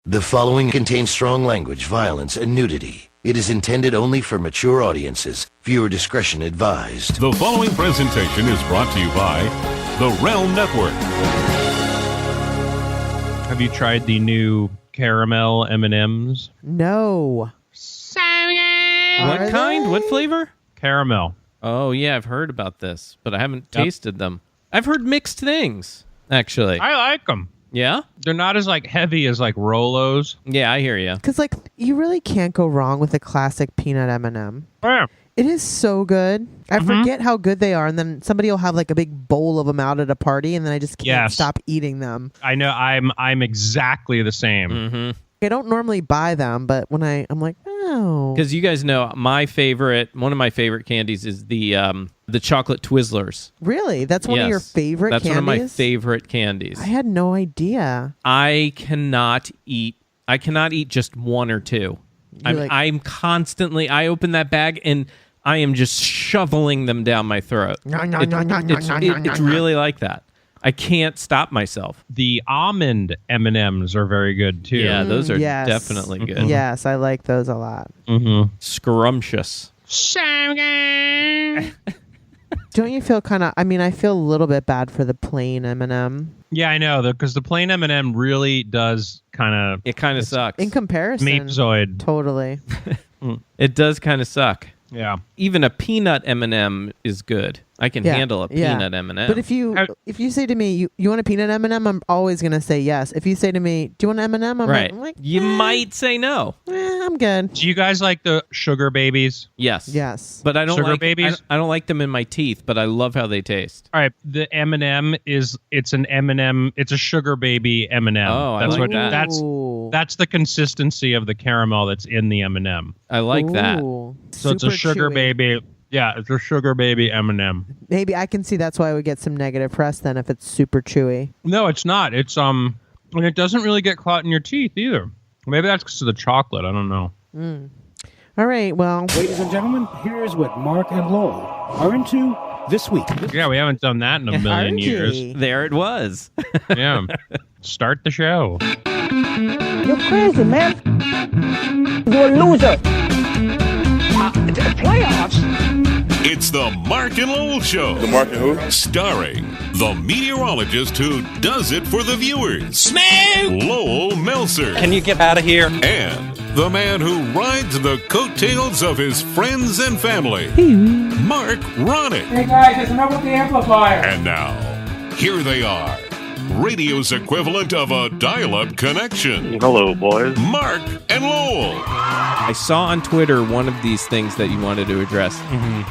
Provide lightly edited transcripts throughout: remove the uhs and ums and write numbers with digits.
The following contains strong language, violence, and nudity. It is intended only for mature audiences. Viewer discretion advised. The following presentation is brought to you by the Realm Network. Have you tried the new caramel M&Ms? No. What kind? What flavor? Caramel. Oh, yeah, I've heard about this, but I haven't tasted them. I've heard mixed things, actually. I like them. Yeah? They're not as heavy as Rolos. Yeah, I hear you. Because you really can't go wrong with a classic peanut M&M. Yeah. It is so good. I forget how good they are, and then somebody will have a big bowl of them out at a party, and then I just can't stop eating them. I know. I'm exactly the same. Mm-hmm. I don't normally buy them, but when I'm like, oh. Because you guys know one of my favorite candies is the chocolate Twizzlers. Really? That's one of your favorite candies? That's one of my favorite candies. I had no idea. I cannot eat just one or two. I'm constantly, I open that bag and I am just shoveling them down my throat. It's really like that. I can't stop myself. The almond M&Ms are very good, too. Yeah, those are definitely good. Yes, I like those a lot. Mm-hmm. Scrumptious. Don't you feel I feel a little bit bad for the plain M&M. Yeah, I know, because the plain M&M really does It kind of sucks. In comparison. Mapezoid. Totally. It does kind of suck. Yeah. Even a peanut M&M is good. I can handle a peanut M&M. But if you say to me, you want a peanut M&M, I'm always going to say yes. If you say to me, do you want an M&M? I'm like, you might say no. I'm good. Do you guys like the sugar babies? Yes. Yes. But I don't sugar like babies? I don't like them in my teeth, but I love how they taste. All right, the M&M it's an M&M, it's a sugar baby M&M. Oh, that's what that. That's the consistency of the caramel that's in the M&M. I like that. So it's a sugar baby. Yeah, it's a sugar baby M&M. Maybe I can see that's why we get some negative press then if it's super chewy. No, it's not. It's and it doesn't really get caught in your teeth either. Maybe that's because of the chocolate. I don't know. All right, well. Ladies and gentlemen, here's what Marc and Lowell are into this week. Yeah, we haven't done that in a million years. There it was. Yeah. Start the show. You're crazy, man. You're a loser. Playoffs? It's the Marc and Lowell Show. The Marc and who? Starring the meteorologist who does it for the viewers. Smell! Lowell Melser. Can you get out of here? And the man who rides the coattails of his friends and family. Marc Ronick. Hey guys, it's enough with the amplifier. And now, here they are. Radio's equivalent of a dial-up connection. Hello, boys. Marc and Lowell. I saw on Twitter one of these things that you wanted to address.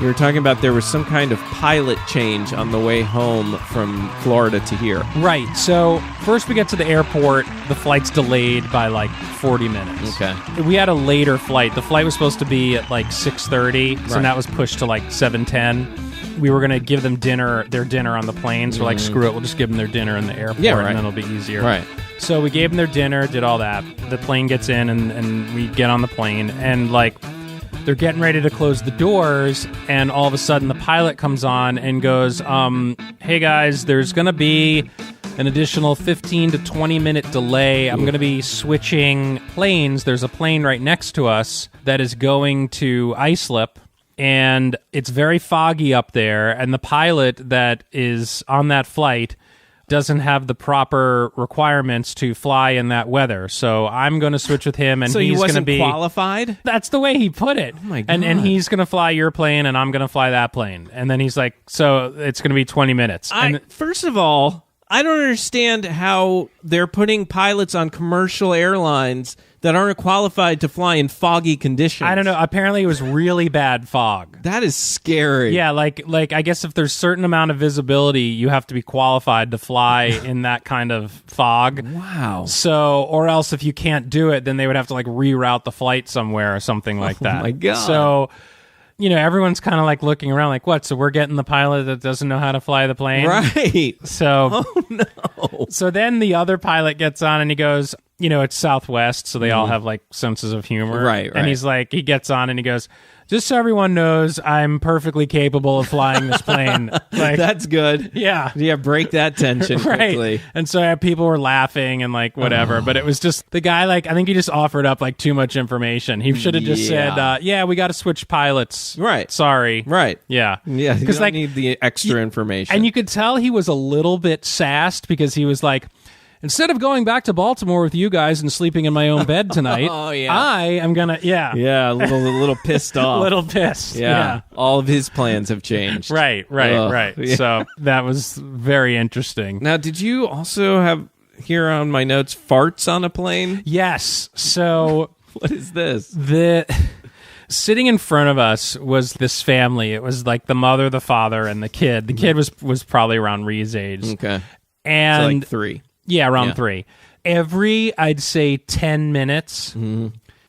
You were talking about there was some kind of pilot change on the way home from Florida to here. Right. So first we get to the airport. The flight's delayed by 40 minutes. Okay. We had a later flight. The flight was supposed to be at 6:30, so that was pushed to 7:10. We were going to give them their dinner on the plane, so screw it, we'll just give them their dinner in the airport, and then it'll be easier. Right. So we gave them their dinner, did all that. The plane gets in, and we get on the plane, and they're getting ready to close the doors, and all of a sudden the pilot comes on and goes, hey guys, there's going to be an additional 15 to 20 minute delay. I'm going to be switching planes. There's a plane right next to us that is going to Islip. And it's very foggy up there, and the pilot that is on that flight doesn't have the proper requirements to fly in that weather. So I'm going to switch with him, and so he's going to be qualified. That's the way he put it. Oh my God. And he's going to fly your plane, and I'm going to fly that plane. And then he's like, so it's going to be 20 minutes. First of all, I don't understand how they're putting pilots on commercial airlines that aren't qualified to fly in foggy conditions. I don't know. Apparently, it was really bad fog. That is scary. Yeah, like I guess if there's certain amount of visibility, you have to be qualified to fly in that kind of fog. Wow. So, or else if you can't do it, then they would have to reroute the flight somewhere or something like that. Oh my God. So, everyone's kind of looking around what? So we're getting the pilot that doesn't know how to fly the plane? Right. So, oh no. So then the other pilot gets on and he goes, it's Southwest, so they all have like senses of humor. Right. And he's like, he gets on and he goes, just so everyone knows, I'm perfectly capable of flying this plane. Like, that's good. Yeah. Yeah, break that tension quickly. And so people were laughing and like whatever, but it was just the guy, like, I think he just offered up like too much information. He should have just said, yeah, we got to switch pilots. Right. Sorry. Right. Yeah. Yeah, you Because don't like need the extra information. And you could tell he was a little bit sassed because he was like, instead of going back to Baltimore with you guys and sleeping in my own bed tonight, I am gonna, yeah, a little pissed off, a little pissed. Yeah, all of his plans have changed. Right. Yeah. So that was very interesting. Now, did you also have here on my notes farts on a plane? Yes. So what is this? Sitting in front of us was this family. It was like the mother, the father, and the kid. The kid was probably around Ree's age. Okay, and so like 3. Yeah, around 3. Every, I'd say, 10 minutes,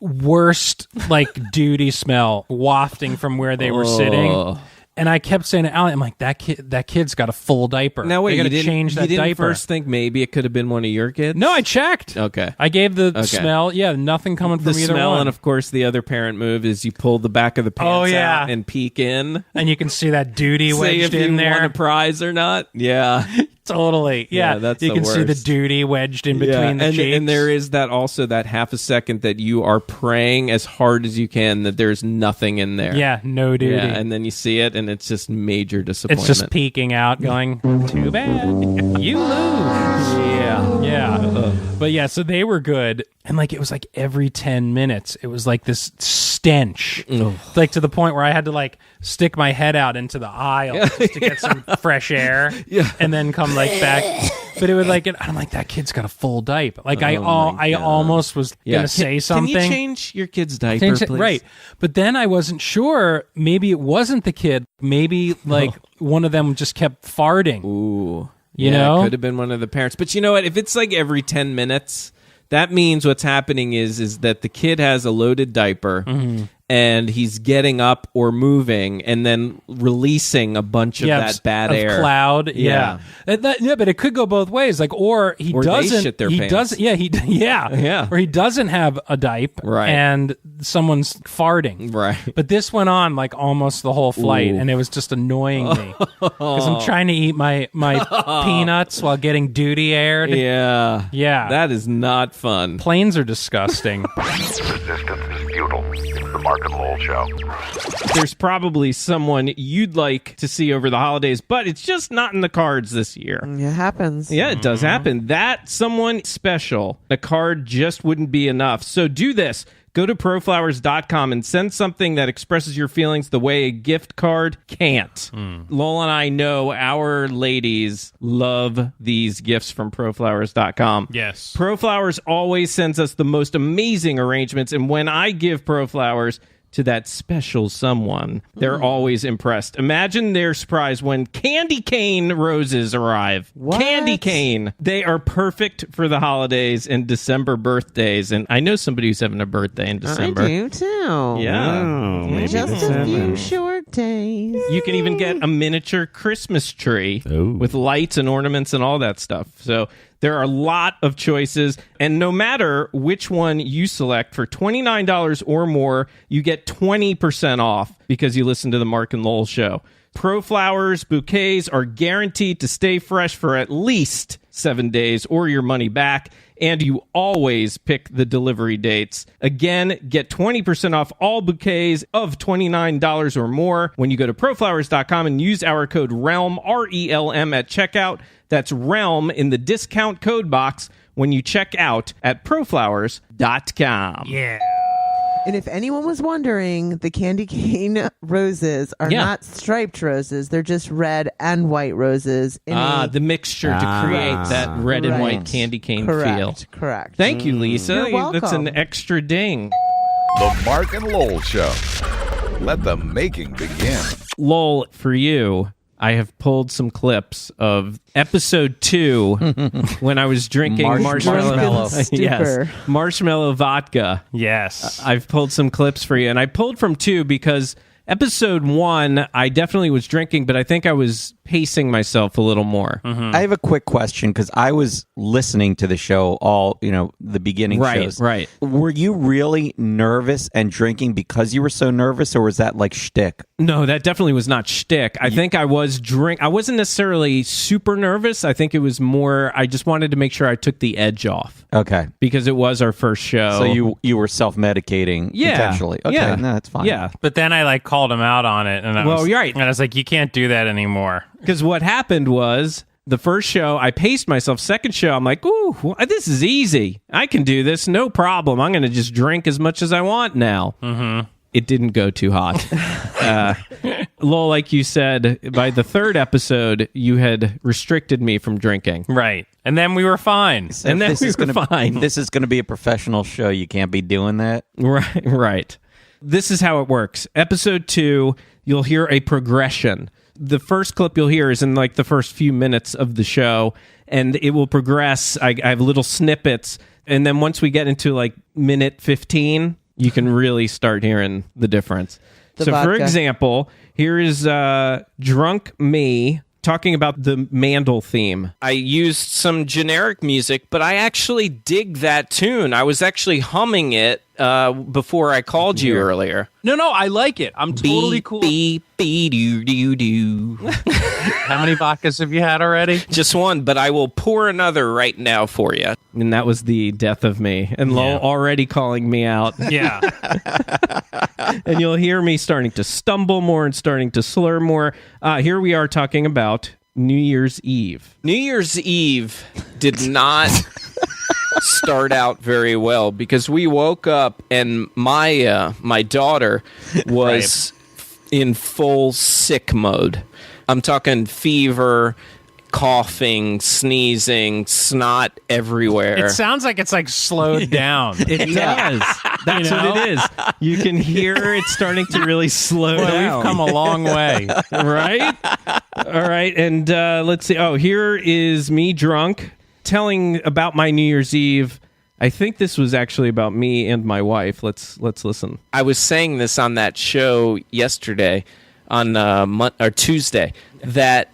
worst, like, duty smell wafting from where they were sitting. And I kept saying to Allie, I'm like, that kid's got a full diaper. Now wait, you got to change that you didn't diaper. first think maybe it could have been one of your kids? No, I checked. Okay. I gave the smell. Yeah, nothing coming from either smell, one. and of course the other parent move is you pull the back of the pants out and peek in. And you can see that duty wedged in there. If you won a prize or not. Yeah. Totally. Yeah, that's you can see the duty wedged in between the cheeks. And there is that also that half a second that you are praying as hard as you can that there's nothing in there. Yeah, no duty. Yeah, and then you see it and it's just major disappointment. It's just peeking out going, too bad. You lose. Yeah. But yeah, so they were good. And like it was like every 10 minutes, it was like this stench. Like to the point where I had to like stick my head out into the aisle just to get some fresh air and then come like back. But it would like, I'm like, that kid's got a full diaper. Like I almost was going to say something. Can you change your kid's diaper, please? Right. But then I wasn't sure. Maybe it wasn't the kid. Maybe like one of them just kept farting. Ooh. You know? It could have been one of the parents. But you know what? If it's like every 10 minutes, that means what's happening is that the kid has a loaded diaper and he's getting up or moving and then releasing a bunch of that bad air. Cloud. Yeah. But it could go both ways. Like, or he doesn't. They shit their pants. Or he doesn't have a diaper and someone's farting. Right. But this went on like almost the whole flight and it was just annoying me because I'm trying to eat my peanuts while getting duty aired. Yeah. Yeah. That is not fun. Planes are disgusting. Resistance is futile. It's the Marc and Lowell Show. There's probably someone you'd like to see over the holidays, but it's just not in the cards this year. It happens. Yeah, it does happen. That someone special, a card just wouldn't be enough. So do this. Go to proflowers.com and send something that expresses your feelings the way a gift card can't. Lowell and I know our ladies love these gifts from proflowers.com. Yes. ProFlowers always sends us the most amazing arrangements, and when I give ProFlowers to that special someone, they're always impressed. Imagine their surprise when candy cane roses arrive. What? Candy cane. They are perfect for the holidays and December birthdays. And I know somebody who's having a birthday in December. I do too. Yeah. Just a few short days. You can even get a miniature Christmas tree with lights and ornaments and all that stuff. So there are a lot of choices, and no matter which one you select, for $29 or more, you get 20% off because you listen to the Marc and Lowell Show. ProFlowers bouquets are guaranteed to stay fresh for at least 7 days or your money back, and you always pick the delivery dates. Again, get 20% off all bouquets of $29 or more when you go to proflowers.com and use our code REALM, RELM, at checkout. That's REALM in the discount code box when you check out at proflowers.com. Yeah. And if anyone was wondering, the candy cane roses are not striped roses. They're just red and white roses. The mixture to create that red and white candy cane feel. Correct. Thank you, Lisa. You're welcome. That's an extra ding. The Marc and Lowell Show. Let the making begin. Lowell, for you, I have pulled some clips of episode 2 when I was drinking marshmallow. Yes, marshmallow vodka. Yes. I've pulled some clips for you, and I pulled from 2 because episode 1, I definitely was drinking, but I think I was pacing myself a little more. I have a quick question because I was listening to the show all, the beginning shows. Right. Were you really nervous and drinking because you were so nervous, or was that like shtick? No, that definitely was not shtick. I think I was I wasn't necessarily super nervous. I think it was more, I just wanted to make sure I took the edge off. Okay. Because it was our first show. So you were self-medicating intentionally. Okay, yeah. no, that's fine. Yeah. But then I called him out on it, and I was like, you can't do that anymore. Because what happened was, the first show, I paced myself. Second show, I'm like, ooh, this is easy. I can do this, no problem. I'm going to just drink as much as I want now. Mm-hmm. It didn't go too hot. Lowell, like you said, by the third episode, you had restricted me from drinking. Right. And then we were fine. So and then we were fine. This is going to be a professional show. You can't be doing that. Right. This is how it works. Episode 2, you'll hear a progression. The first clip you'll hear is in like the first few minutes of the show, and it will progress. I have little snippets, and then once we get into like minute 15, you can really start hearing the difference. For example, here is Drunk Me talking about the Mandel theme. I used some generic music, but I actually dig that tune. I was actually humming it before I called you earlier. No, I like it. I'm totally cool. Beep, beep, doo, doo, doo. How many vodkas have you had already? Just one, but I will pour another right now for you. And that was the death of me. And Lowell already calling me out. Yeah. And you'll hear me starting to stumble more and starting to slur more. Here we are talking about New Year's Eve. New Year's Eve did not start out very well because we woke up and my daughter was in full sick mode. I'm talking fever, coughing, sneezing, snot everywhere. It sounds like it's like slowed down. It does. That's what it is. You can hear it starting to really slow down. We've come a long way. Right? All right. And let's see. Oh, here is me drunk telling about my New Year's Eve. I think this was actually about me and my wife. Let's listen. I was saying this on that show yesterday on Tuesday that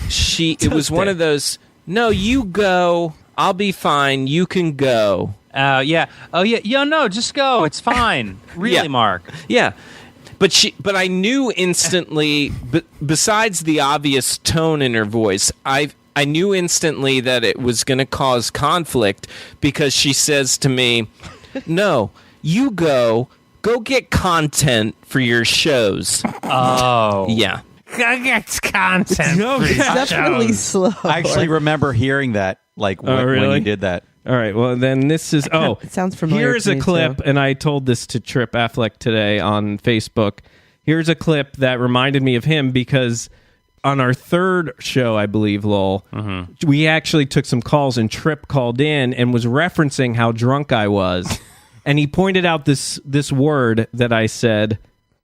it was one of those, no, you go, I'll be fine, you can go. Yeah. Oh yeah. Yeah. No, just go. It's fine. Really, Mark. Yeah. But I knew instantly. Besides the obvious tone in her voice, I knew instantly that it was going to cause conflict because she says to me, "No, you go get content for your shows." Oh, yeah. Go get content. Definitely slow. I actually remember hearing that, like when you did that. All right, well, then this is... Oh, it sounds familiar. Here's a clip, and I told this to Trip Affleck today on Facebook. Here's a clip that reminded me of him because on our third show, I believe, Lowell, we actually took some calls, and Trip called in and was referencing how drunk I was. And he pointed out this word that I said,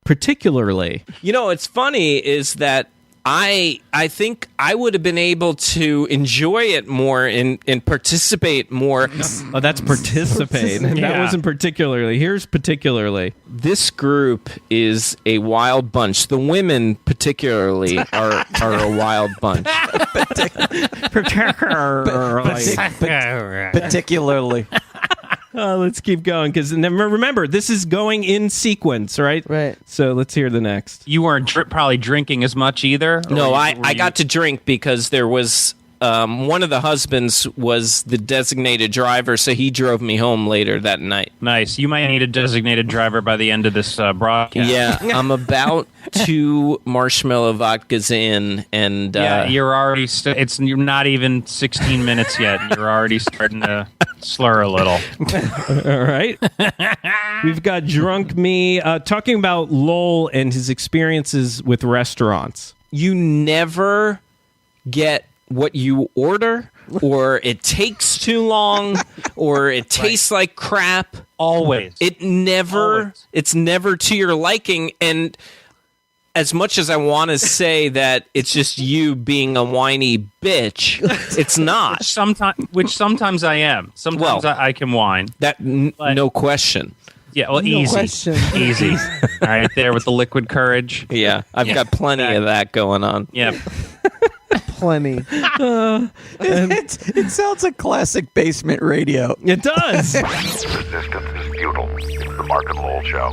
particularly. You know, what's funny is that I think I would have been able to enjoy it more and participate more. Oh, that's participate. That wasn't particularly. Here's particularly. This group is a wild bunch. The women particularly are a wild bunch. Particularly. Let's keep going because remember, this is going in sequence, right? Right. So let's hear the next. You weren't probably drinking as much either? No, I got to drink because there was one of the husbands was the designated driver, so he drove me home later that night. Nice. You might need a designated driver by the end of this broadcast. Yeah, I'm about 2 marshmallow vodkas in, and you're already. You're not even 16 minutes yet. And you're already starting to slur a little. All right. We've got Drunk Me talking about Lowell and his experiences with restaurants. You never get what you order, or it takes too long, or it tastes like crap. Always. It's never to your liking. And as much as I want to say that it's just you being a whiny bitch, it's not. Which sometimes I am. Sometimes I can whine. No question. Yeah, well, easy. Easy. All right, there with the liquid courage. Yeah, I've got plenty of that going on. Yeah. Plenty. It sounds like classic basement radio. It does. Resistance is futile. It's the Mark and Lowell Show.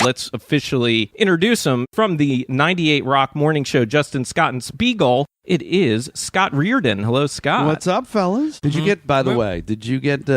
Let's officially introduce him from the 98 Rock Morning Show, Justin, Scott, and Spiegel. It is Scott Reardon. Hello, Scott. What's up, fellas? Did you get, by the way, did you get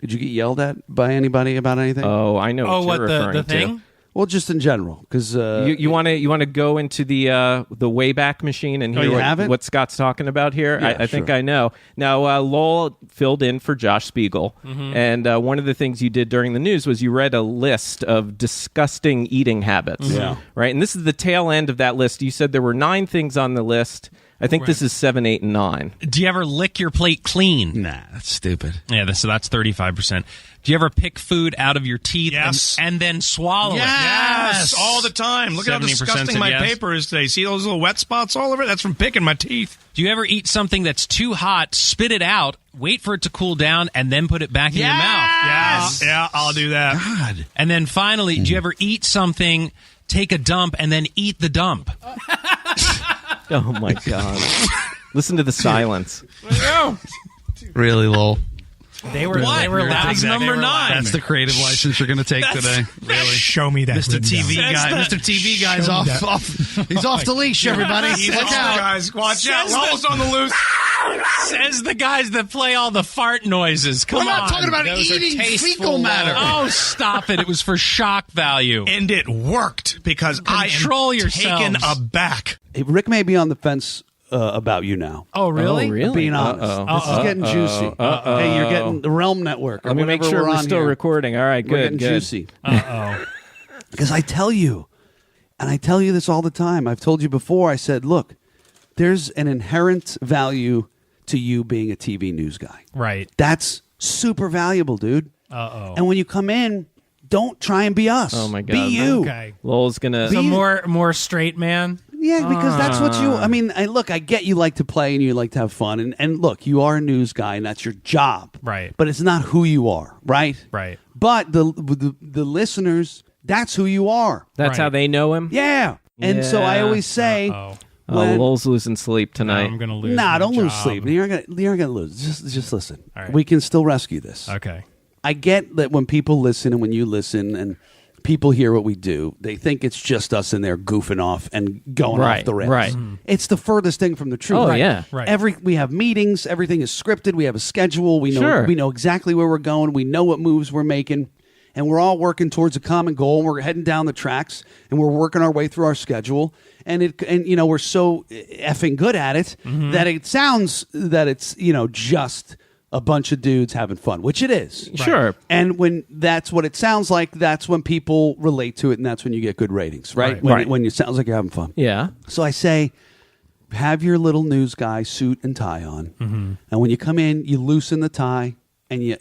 yelled at by anybody about anything? Oh, I know. What you're referring the thing? to. Well, just in general, because you want to go into the Wayback Machine and hear what Scott's talking about here. Yeah, I think I know. Now, Lowell filled in for Josh Spiegel, and one of the things you did during the news was you read a list of disgusting eating habits. Yeah. Right, and this is the tail end of that list. You said there were 9 things on the list. I think this is 7, 8, and 9. Do you ever lick your plate clean? Nah, that's stupid. Yeah, so that's 35%. Do you ever pick food out of your teeth and then swallow it? Yes, all the time. Look at how disgusting my paper is today. See those little wet spots all over it? That's from picking my teeth. Do you ever eat something that's too hot, spit it out, wait for it to cool down, and then put it back in your mouth? Yes. Yeah, I'll do that. God. And then finally, do you ever eat something, take a dump, and then eat the dump? Oh, my God. Listen to the silence. Really, Lowell? They were laughing. Number 9. That's the creative license you're going to take today. Really? Show me that. Mr. TV guy. Mr. TV guy's off. He's off the leash, everybody. Look out. Guys, watch out. We're almost on the loose. Says the guys that play all the fart noises. Come on. We're not talking about eating fecal matter. Oh, stop it. It was for shock value. And it worked because Control I am yourselves. taken aback. Hey, Rick may be on the fence about you now. Oh, really? I'm being honest. This is getting juicy. Hey, you're getting the Realm Network. Let me make sure we're still recording. All right, good. We're getting juicy. Because I tell you, and I tell you this all the time. I've told you before. I said, look, there's an inherent value to you being a TV news guy. Right. That's super valuable, dude. And when you come in, don't try and be us. Oh, my God. Be you. Okay. Lowell's going to... So more straight man? Yeah, because that's what you... I mean, look, I get you like to play and you like to have fun. And look, you are a news guy and that's your job. Right. But it's not who you are, right? Right. But the listeners, that's who you are. That's how they know him? Yeah. And so I always say... Lowell's losing sleep tonight. I'm going to lose don't my lose job. sleep. You're not gonna lose. Just listen. All right. We can still rescue this. Okay. I get that when people listen and when you listen and people hear what we do, they think it's just us in there goofing off and going off the rails. Right. It's the furthest thing from the truth. Oh, yeah. Right. We have meetings. Everything is scripted. We have a schedule. We know exactly where we're going. We know what moves we're making. And we're all working towards a common goal. And we're heading down the tracks. And we're working our way through our schedule. And we're so effing good at it that it sounds that it's just a bunch of dudes having fun, which it is. Sure. And when that's what it sounds like, that's when people relate to it, and that's when you get good ratings, right? When it sounds like you're having fun. Yeah. So I say, have your little news guy suit and tie on, and when you come in, you loosen the tie. And you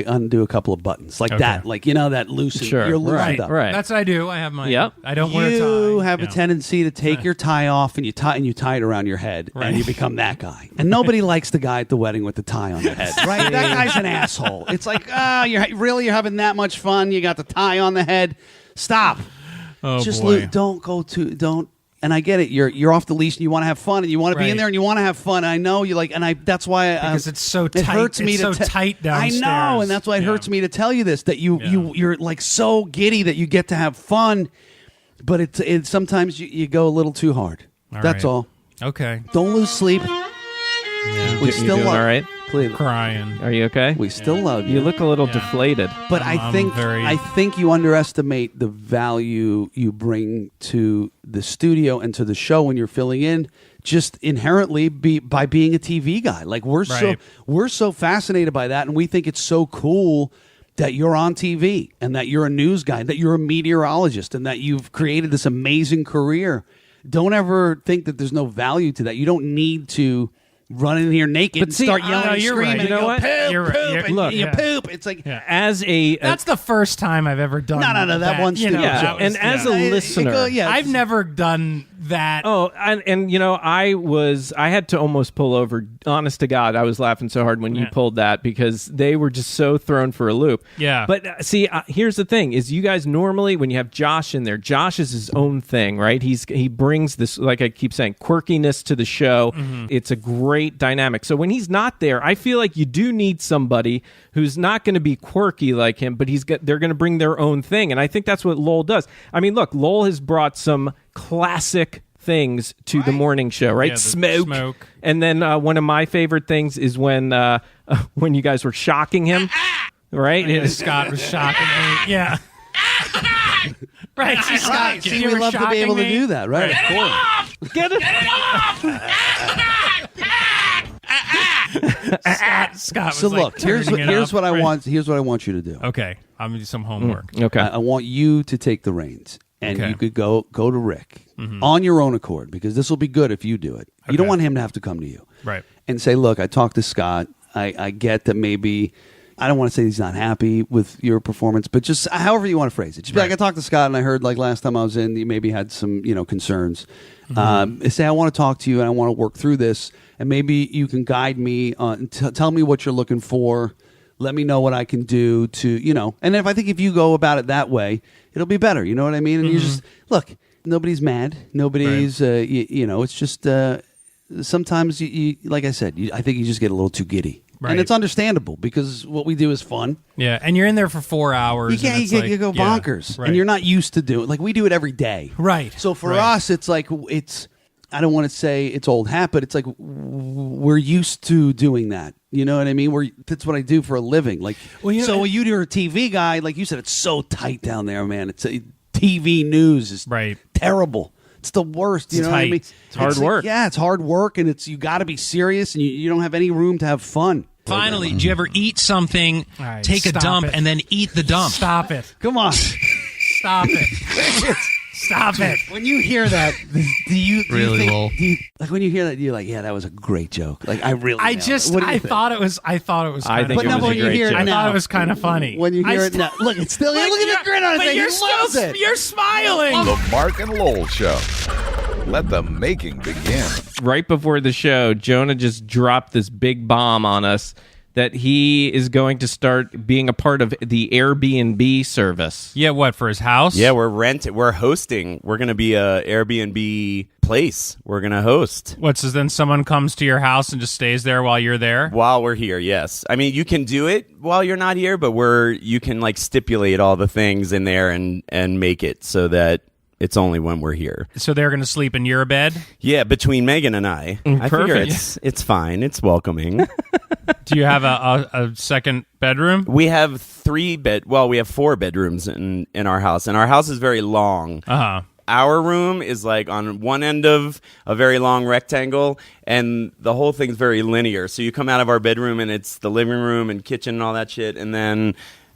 undo a couple of buttons like that, like that loosen. Sure. You're loosened up. Right. That's what I do. I have my. Yep. I don't wear a tie. You have a tendency to take your tie off and you tie it around your head, and you become that guy. And nobody likes the guy at the wedding with the tie on their head, right? That guy's an asshole. It's like, you're having that much fun. You got the tie on the head. Stop. Oh, Just boy. don't. And I get it. You're off the leash and you want to have fun and you want to be in there and you want to have fun. I know you that's why because it's so tight. It hurts me it's to so tight downstairs. I know, and that's why it hurts me to tell you this that you're like so giddy that you get to have fun, but it's sometimes you go a little too hard. That's all. Okay. Don't lose sleep. Yeah. We still doing love all right? Crying. Are you okay? We still love you. You look a little deflated. But I think you underestimate the value you bring to the studio and to the show when you're filling in. Just inherently by being a TV guy, like we're so fascinated by that, and we think it's so cool that you're on TV and that you're a news guy, that you're a meteorologist, and that you've created this amazing career. Don't ever think that there's no value to that. You don't need to run in here naked and start yelling and screaming. Right. You know what? Poop, you're right. Look, you poop. It's like as a that's the first time I've ever done. No. That one's stupid. And as a listener, I've never done that. Oh, and I had to almost pull over. Honest to God, I was laughing so hard when you pulled that because they were just so thrown for a loop. Yeah. But see, here's the thing: is you guys normally when you have Josh in there, Josh is his own thing, right? He brings this, like I keep saying, quirkiness to the show. Mm-hmm. It's a great dynamic. So when he's not there, I feel like you do need somebody who's not going to be quirky like him, but they're going to bring their own thing, and I think that's what Lowell does. I mean, look, Lowell has brought some classic things to the morning show, right? Yeah, Smoke. And then one of my favorite things is when you guys were shocking him, right? And Scott was shocking me. Yeah. Right. See, Scott, we love to be able to do that, right? Of course. Get it off! Scott was so look, here's what I want. Here's what I want you to do. Okay, I'm gonna do some homework. Okay, I want you to take the reins, and you could go to Rick on your own accord because this will be good if you do it. You don't want him to have to come to you, right? And say, look, I talked to Scott. I get that maybe. I don't want to say he's not happy with your performance, but just however you want to phrase it. Just be like, I talked to Scott, and I heard like last time I was in, you maybe had some concerns. Say, I want to talk to you, and I want to work through this, and maybe you can guide me on. Tell me what you're looking for. Let me know what I can do to, And if you go about it that way, it'll be better. You know what I mean? And you just look. Nobody's mad. Nobody's. It's just sometimes you like I said. I think you just get a little too giddy. Right. And it's understandable because what we do is fun. Yeah, and you're in there for 4 hours. You go bonkers, and you're not used to doing it. Like we do it every day. Right. So for us, it's like I don't want to say it's old hat, but it's like we're used to doing that. You know what I mean? That's what I do for a living. Like, when you're a TV guy, like you said, it's so tight down there, man. It's TV news is terrible. It's the worst. You know what I mean? It's hard work. It's hard work, and you got to be serious, and you don't have any room to have fun. Finally, do you ever eat something, take a dump, and then eat the dump? Stop it. Come on. Stop it. Stop it. When you hear that, do you really think, like when you hear that, you're like, yeah, that was a great joke. Like I thought it was I think kind it was of a great joke. I thought it was kind of funny. When you hear it now, look, it's still look at the grin on his face. You're smiling. The Marc and Lowell Show. Let the making begin. Right before the show, Jonah just dropped this big bomb on us that he is going to start being a part of the Airbnb service. Yeah, what, for his house? Yeah, we're hosting. We're going to be a Airbnb place. We're going to host. So then someone comes to your house and just stays there while you're there? While we're here, yes. I mean, you can do it while you're not here, but you can like stipulate all the things in there and make it so that it's only when we're here. So they're going to sleep in your bed? Yeah, between Megan and I. I figure it's fine. It's welcoming. Do you have a second bedroom? We have 4 bedrooms in our house, and our house is very long. Uh-huh. Our room is like on one end of a very long rectangle, and the whole thing's very linear. So you come out of our bedroom, and it's the living room and kitchen and all that shit, and then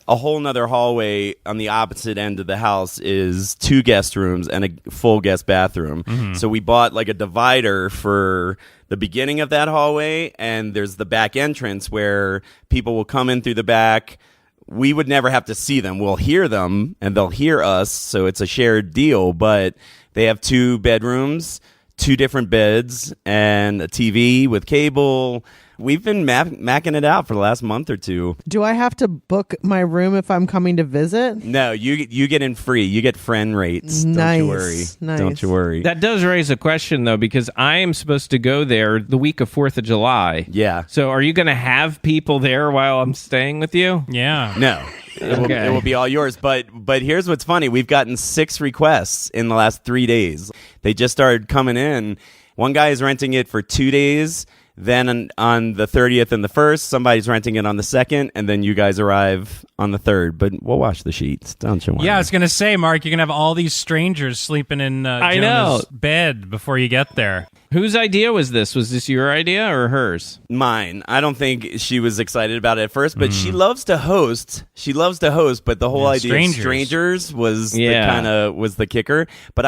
a whole nother hallway on the opposite end of the house is 2 guest rooms and a full guest bathroom. Mm-hmm. So we bought like a divider for the beginning of that hallway, and there's the back entrance where people will come in through the back. We would never have to see them. We'll hear them, and they'll hear us, so it's a shared deal. But they have 2 bedrooms, 2 different beds, and a TV with cable. We've been macking it out for the last month or 2. Do I have to book my room if I'm coming to visit? No, you get in free. You get friend rates. Nice. Don't you worry. Nice. Don't you worry. That does raise a question, though, because I am supposed to go there the week of 4th of July. Yeah. So are you going to have people there while I'm staying with you? Yeah. No. It will be all yours. But here's what's funny. We've gotten 6 requests in the last 3 days. They just started coming in. One guy is renting it for 2 days. Then on the 30th and the 1st, somebody's renting it on the 2nd, and then you guys arrive on the 3rd. But we'll wash the sheets. Don't you worry. Yeah, I was going to say, Mark, you're going to have all these strangers sleeping in Jonah's bed before you get there. Whose idea was this? Was this your idea or hers? Mine. I don't think she was excited about it at first, but she loves to host. But the whole idea of strangers was the kicker. But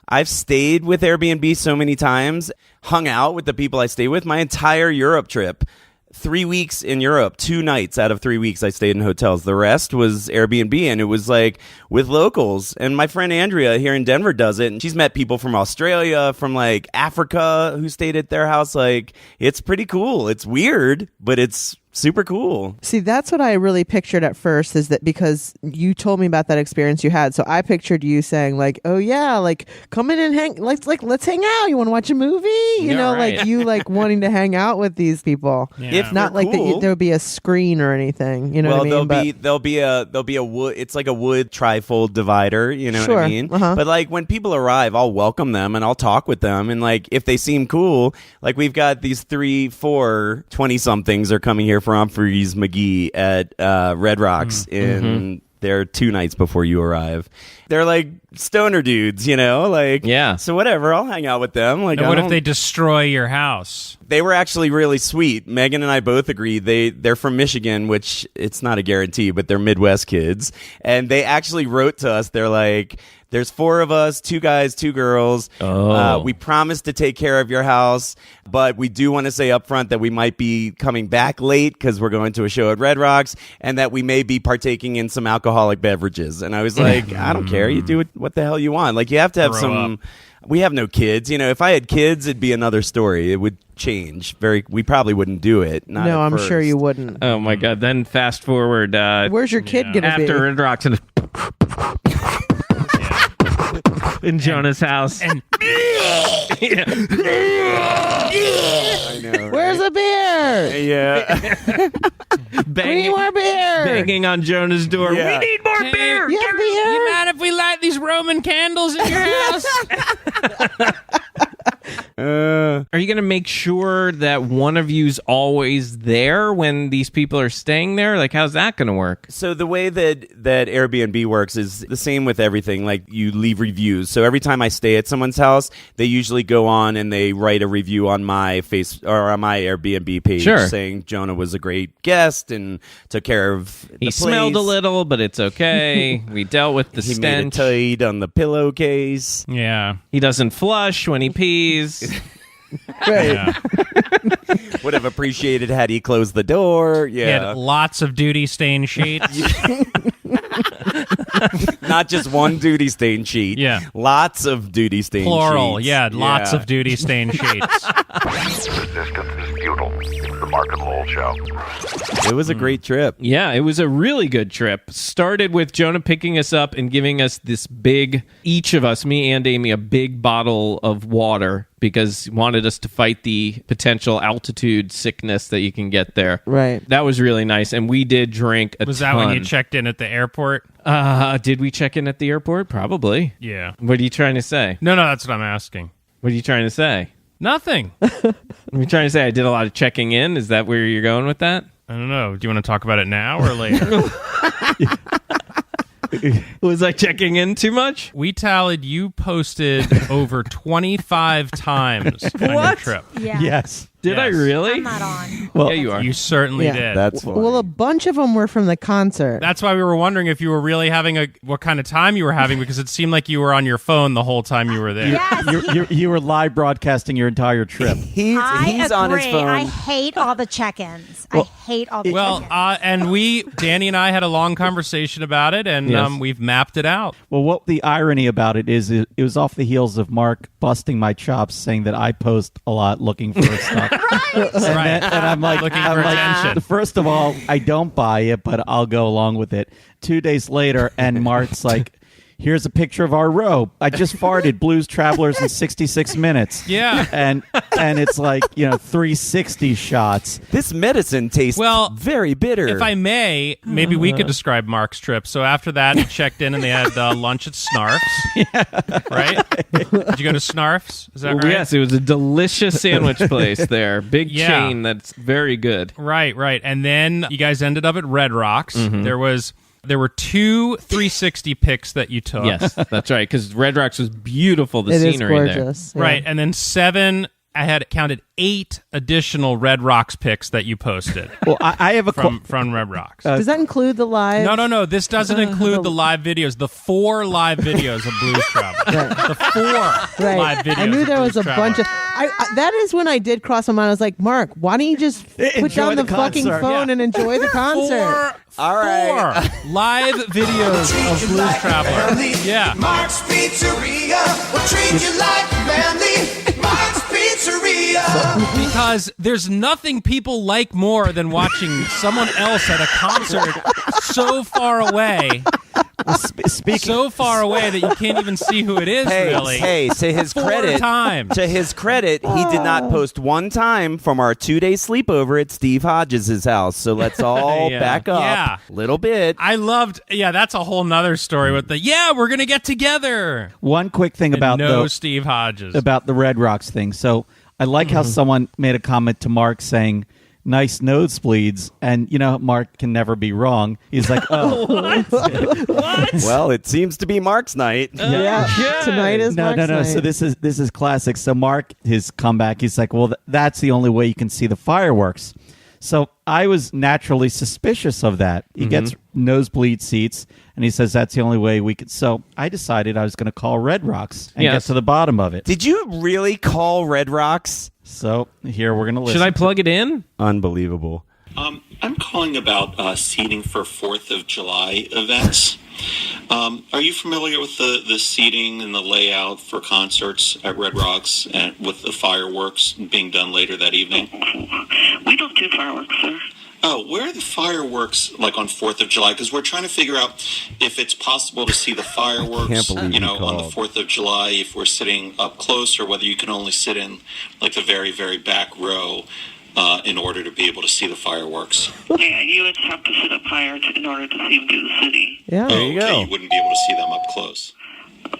I've stayed with Airbnb so many times, hung out with the people I stay with. My entire Europe trip, 3 weeks in Europe, 2 nights out of 3 weeks I stayed in hotels. The rest was Airbnb, and it was like with locals. And my friend Andrea here in Denver does it, and she's met people from Australia, from like Africa who stayed at their house. Like, it's pretty cool. It's weird, but it's super cool. See, that's what I really pictured at first, is that because you told me about that experience you had. So I pictured you saying like, oh yeah, like come in and let's hang out. You want to watch a movie? You know, right. like you like wanting to hang out with these people. Yeah. If not they're like cool. there would be a screen or anything. You know what I mean? There'll be a wood. It's like a wood trifold divider. You know what I mean? But like when people arrive, I'll welcome them and I'll talk with them. And like if they seem cool, like we've got these 3-4 20-somethings are coming here for Humphreys McGee at Red Rocks in there 2 nights before you arrive. They're like stoner dudes, you know, like So whatever, I'll hang out with them. Like, what if they destroy your house? They were actually really sweet. Megan and I both agreed. They're from Michigan, which it's not a guarantee, but they're Midwest kids, and they actually wrote to us. They're like, there's 4 of us, 2 guys, 2 girls. We promise to take care of your house, but we do want to say up front that we might be coming back late because we're going to a show at Red Rocks, and that we may be partaking in some alcoholic beverages. And I was like, I don't care. You do what the hell you want. Like, you have to have some... We have no kids. You know, if I had kids, it'd be another story. It would change. We probably wouldn't do it. Not no, at I'm first. sure you wouldn't. Oh my God. Then fast forward. Where's your kid gonna be? After Red Rocks in Jonah's house. I know. Where's the beer? Yeah. We need more beer. Banging on Jonah's door. Yeah. We need more beer. You have beer? You mind if we light these Roman candles in your house? Are you going to make sure that one of you's always there when these people are staying there? Like, how's that going to work? So the way that Airbnb works is the same with everything. Like, you leave reviews. So every time I stay at someone's house, they usually go on and they write a review on my on my Airbnb page, saying Jonah was a great guest and took care of the place. He smelled a little, but it's okay. We dealt with the stench. He made a tight on the pillowcase. Yeah. He doesn't flush when he pees. Right. Yeah. Would have appreciated had he closed the door. He had Yeah. lots of duty stain sheets. Not just one duty stain sheet. Yeah. Lots of duty stain Plural. sheets. Yeah, lots of duty stain sheets. Resistance is futile. It's the Mark and Lowell Show. It was a great trip. Yeah, it was a really good trip. Started with Jonah picking us up and giving us this big, each of us, me and Amy, a big bottle of water because he wanted us to fight the potential altitude sickness that you can get there. Right. That was really nice. And we did drink a Was ton. that when you checked in at the airport? Did we check in at the airport? Probably. Yeah. What are you trying to say? No, that's what I'm asking. What are you trying to say? Nothing. Are you trying to say I did a lot of checking in? Is that where you're going with that? I don't know. Do you want to talk about it now or later? Was I checking in too much? We tallied you posted over 25 times on your trip. Yeah. Yes. Did I really? I'm not on. Well, yeah, you are. You certainly Yeah. did. That's funny. Well, a bunch of them were from the concert. That's why we were wondering if you were really having what kind of time you were having, because it seemed like you were on your phone the whole time you were there. Yes. You were live broadcasting your entire trip. He's I on his agree. phone. I hate all the check-ins. I hate all the check-ins. And Danny and I had a long conversation about it, and Yes. we've mapped it out. Well, what the irony about it is, it was off the heels of Mark busting my chops, saying that I post a lot looking for stuff. Right. And I'm like, Looking for attention. First of all, I don't buy it, but I'll go along with it. 2 days later, and Mark's like, here's a picture of our row. I just farted Blues Travelers in 66 minutes. Yeah. And it's like, 360 shots. This medicine tastes very bitter. If I may, maybe we could describe Mark's trip. So after that, he checked in and they had lunch at Snarf's. Right? Did you go to Snarf's? Is that right? Yes, it was a delicious sandwich place there. Big chain that's very good. Right. And then you guys ended up at Red Rocks. Mm-hmm. There were 2 360 pics that you took. Yes, that's right, because Red Rocks was beautiful, the It is scenery gorgeous. there. Right, and then 7 had counted 8 additional Red Rocks pics that you posted. Well, I have a from Red Rocks. Does that include the live? No. This doesn't include the live videos. The 4 live videos of Blues Traveler. The 4 live videos. I knew there was a bunch of. That is when I did cross my mind. I was like, Mark, why don't you just put down the fucking phone and enjoy the concert? All right. 4 live videos of Blues Traveler. Yeah. Marc's Pizzeria will treat you like family. Marc's Pizzeria. Because there's nothing people like more than watching someone else at a concert so far away. So far away that you can't even see who it is. Really. Hey, to his 4 credit, times. To his credit, he did not post one time from our 2-day sleepover at Steve Hodges' house. So let's all back up a little bit. I loved. Yeah, that's a whole nother story with the. Yeah, we're gonna get together. One quick thing about Steve Hodges about the Red Rocks thing. So I like how someone made a comment to Mark saying, nice nosebleeds, and Mark can never be wrong. He's like, oh, what? Well, it seems to be Mark's night. Tonight is Mark's night. No. So this is classic. So Mark, his comeback, he's like, well, that's the only way you can see the fireworks. So I was naturally suspicious of that. He gets nosebleed seats, and he says that's the only way we could. So I decided I was going to call Red Rocks and get to the bottom of it. Did you really call Red Rocks? So here we're going to listen. Should I plug it in? Unbelievable. I'm calling about seating for 4th of July events. Are you familiar with the seating and the layout for concerts at Red Rocks and with the fireworks being done later that evening? We don't do fireworks, sir. Oh, where are the fireworks like on 4th of July? Because we're trying to figure out if it's possible to see the fireworks, on the 4th of July, if we're sitting up close, or whether you can only sit in like the very, very back row in order to be able to see the fireworks. Yeah, you would have to sit up higher in order to see them through the city. Yeah. There you go. You wouldn't be able to see them up close.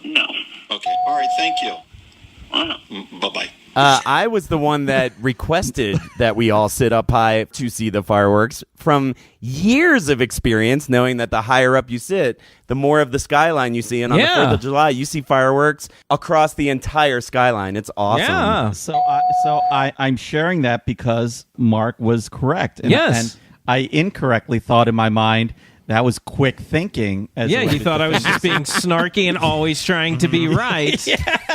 No. Okay. All right. Thank you. Bye-bye. I was the one that requested that we all sit up high to see the fireworks from years of experience, knowing that the higher up you sit, the more of the skyline you see. And on the 4th of July, you see fireworks across the entire skyline. It's awesome. Yeah. So I'm sharing that because Mark was correct. And I incorrectly thought in my mind that was quick thinking. You thought I was just being snarky and always trying to be right.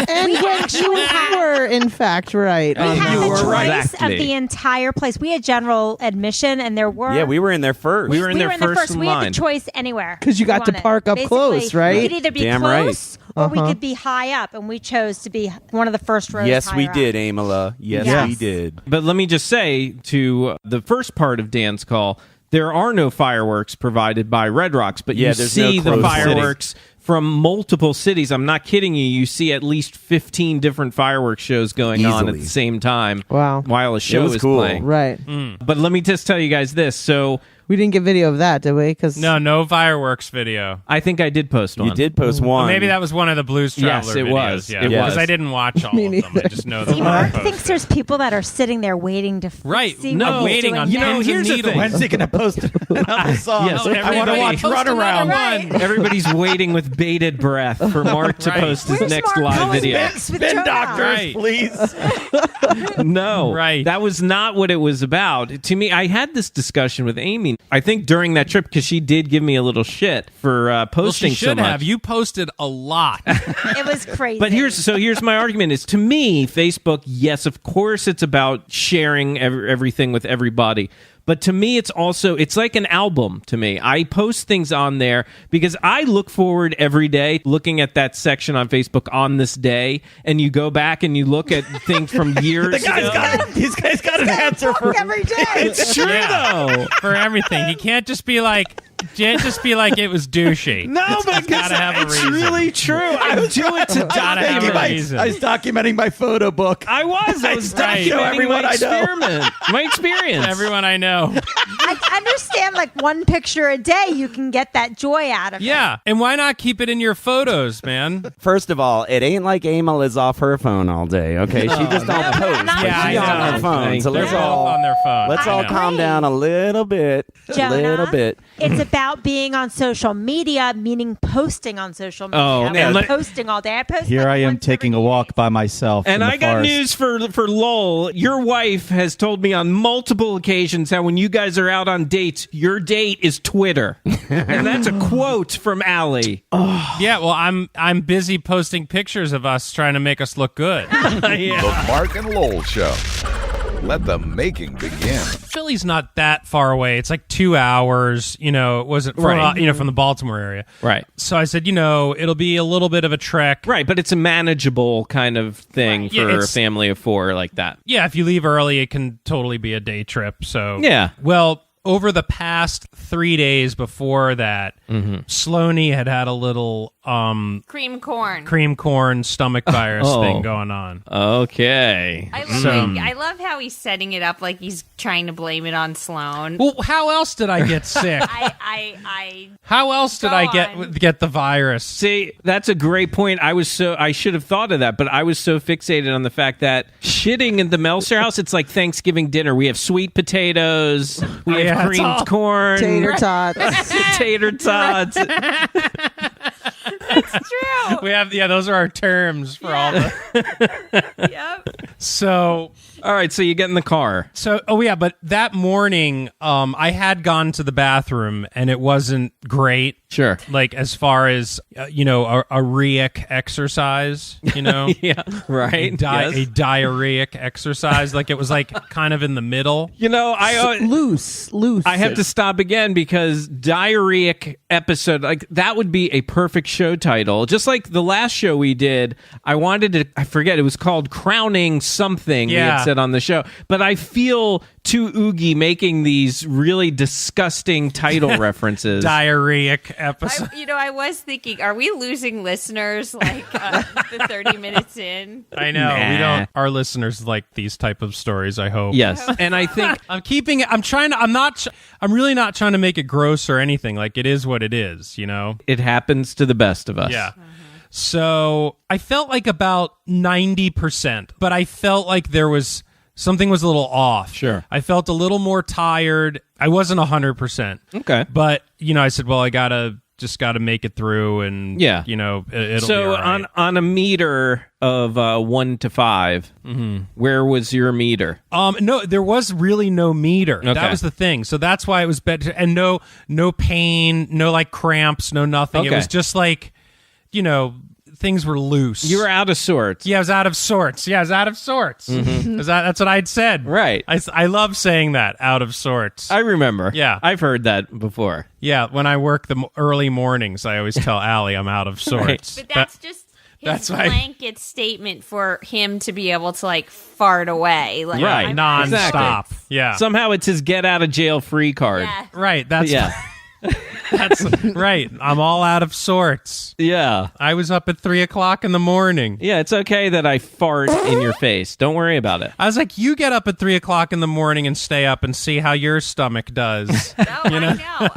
And when you were, in fact, right. We had You the were choice right. of the entire place. We had general admission, and there were... Yeah, we were in there first. We were in there first in We had line. the choice anywhere. Because you got to park up close, right? We could either be Damn close right. or we could be high up, and we chose to be one of the first rows Yes, we higher did, up. Amala. Yes, Yes. we did. But let me just say to the first part of Dan's call, there are no fireworks provided by Red Rocks, but you there's see no the closed fireworks from multiple cities. I'm not kidding you. You see at least 15 different fireworks shows going on at the same time. Wow. While a show was is cool. playing. Right. But let me just tell you guys this. So We didn't get video of that, did we? No fireworks video. I think I did post one. You did post one. Well, maybe that was one of the Blues Traveler Yes, it videos. was. Yeah, It because was. I didn't watch all of them. I just know that See, one I Mark posted. thinks there's people that are sitting there waiting to see No, what he's waiting doing on next. here's the thing. When's he going to post another song? Yes, I want to watch Post Runaround. another one. Everybody's waiting with bated breath for Mark to post his Where's next Mark live going video. next with Spin Jonah? doctors, Right. please. No, Right. That was not what it was about. To me, I had this discussion with Amy. I think during that trip, because she did give me a little shit for posting Well, she so should much. have. You posted a lot. It was crazy. But here's my argument: is to me, Facebook, yes, of course, it's about sharing everything with everybody. But to me, it's like an album to me. I post things on there because I look forward every day looking at that section on Facebook on this day, and you go back and you look at things from years This guy's got an answer for every day. It's true though. For everything. He can't just be like it was douchey. No, but It's gotta have a it's reason. really true. I do it to Gotta have a reason. I was documenting my photo book. I was Right. Show documenting everyone my I know. experiment, my experience. Everyone I know. I understand, like one picture a day, you can get that joy out of it. Yeah. And why not keep it in your photos, man? First of all, it ain't like Amal is off her phone all day, okay? She just don't No, post, not but Yeah, she's I on know. her phone. So They're let's both all on their phone. let's I all know. calm down a little bit. Jonah, A little bit. It's a about being on social media, meaning posting on social media. I'm posting all day. I post Here I am taking a walk by myself. And in the I got forest. news for Lowell. Your wife has told me on multiple occasions how when you guys are out on dates, your date is Twitter. And that's a quote from Allie. Yeah, well, I'm busy posting pictures of us trying to make us look good. The Marc and Lowell Show. Let the making begin. Philly's not that far away. It's like 2 hours. It wasn't from, Right. from the Baltimore area. Right. So I said, it'll be a little bit of a trek. Right, but it's a manageable kind of thing for a family of 4 like that. Yeah, if you leave early, it can totally be a day trip. So Yeah. Well, over the past 3 days before that, Sloaney had a little cream corn stomach virus thing going on. Okay. I love how he's setting it up like he's trying to blame it on Sloan. Well, how else did I get sick? How else did I get the virus? See, that's a great point. I should have thought of that, but I was so fixated on the fact that shitting in the Meltzer house, it's like Thanksgiving dinner. We have sweet potatoes, we have creamed corn, tater tots. tater tots. That's true. We have those are our terms for all the. Yep. So, all right, so you get in the car. So, but that morning, I had gone to the bathroom and it wasn't great. Sure. Like as far as a ureic exercise, Yeah, right. A diarrheic exercise. Like it was like kind of in the middle. Loose. I have to stop again because diarrheic episode, like that would be a perfect show title. Just like the last show we did, I forget, it was called Crowning Something we had said on the show. But I feel too oogie making these really disgusting title references. Diarrheic episode. I was thinking, are we losing listeners like the 30 minutes in? I know. Nah. We don't. Our listeners like these type of stories, I hope. Yes. And I think I'm keeping it. I'm really not trying to make it gross or anything. Like it is what it is, It happens to the best of us. Yeah. So I felt like about 90%, but I felt like something was a little off. Sure. I felt a little more tired. I wasn't 100%. Okay. But, I said, well, I just gotta make it through and, it'll be all right. on a meter of 1 to 5, where was your meter? No, there was really no meter. Okay. That was the thing. So that's why it was better. And no pain, no like cramps, no nothing. Okay. It was just like, things were loose. You were out of sorts. Yeah, I was out of sorts. That's what I'd said. Right. I love saying that, out of sorts. I remember. Yeah. I've heard that before. Yeah, when I work the early mornings, I always tell Allie I'm out of sorts. But that's just his blanket statement for him to be able to like fart away. Like, right. Non-stop. Exactly. Yeah. Somehow it's his get out of jail free card. Yeah. Right. That's That's right. I'm all out of sorts. Yeah. I was up at 3:00 in the morning. Yeah, it's okay that I fart in your face. Don't worry about it. I was like, you get up at 3:00 in the morning and stay up and see how your stomach does. I know.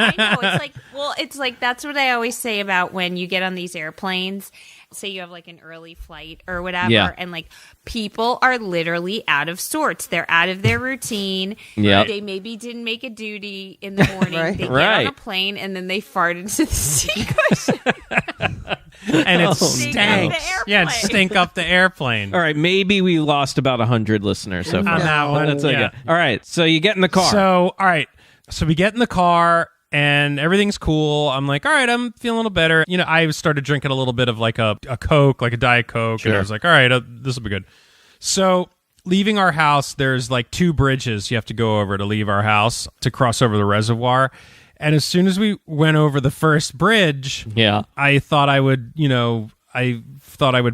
It's like that's what I always say about when you get on these airplanes. Say you have like an early flight or whatever, and like people are literally out of sorts. They're out of their routine. Yep. They maybe didn't make a duty in the morning. Right. They get on a plane and then they fart into the seat cushion. And it stinks. Yeah, it stink up the airplane. All right, maybe we lost about 100 listeners so far. On that one. That's okay. Yeah. All right, so you get in the car. So we get in the car and everything's cool. I'm like, all right, I'm feeling a little better. I started drinking a little bit of like a Coke, like a Diet Coke. Sure. And I was like, all right, this will be good. So leaving our house, there's like 2 bridges you have to go over to leave our house to cross over the reservoir. And as soon as we went over the first bridge, I thought I would,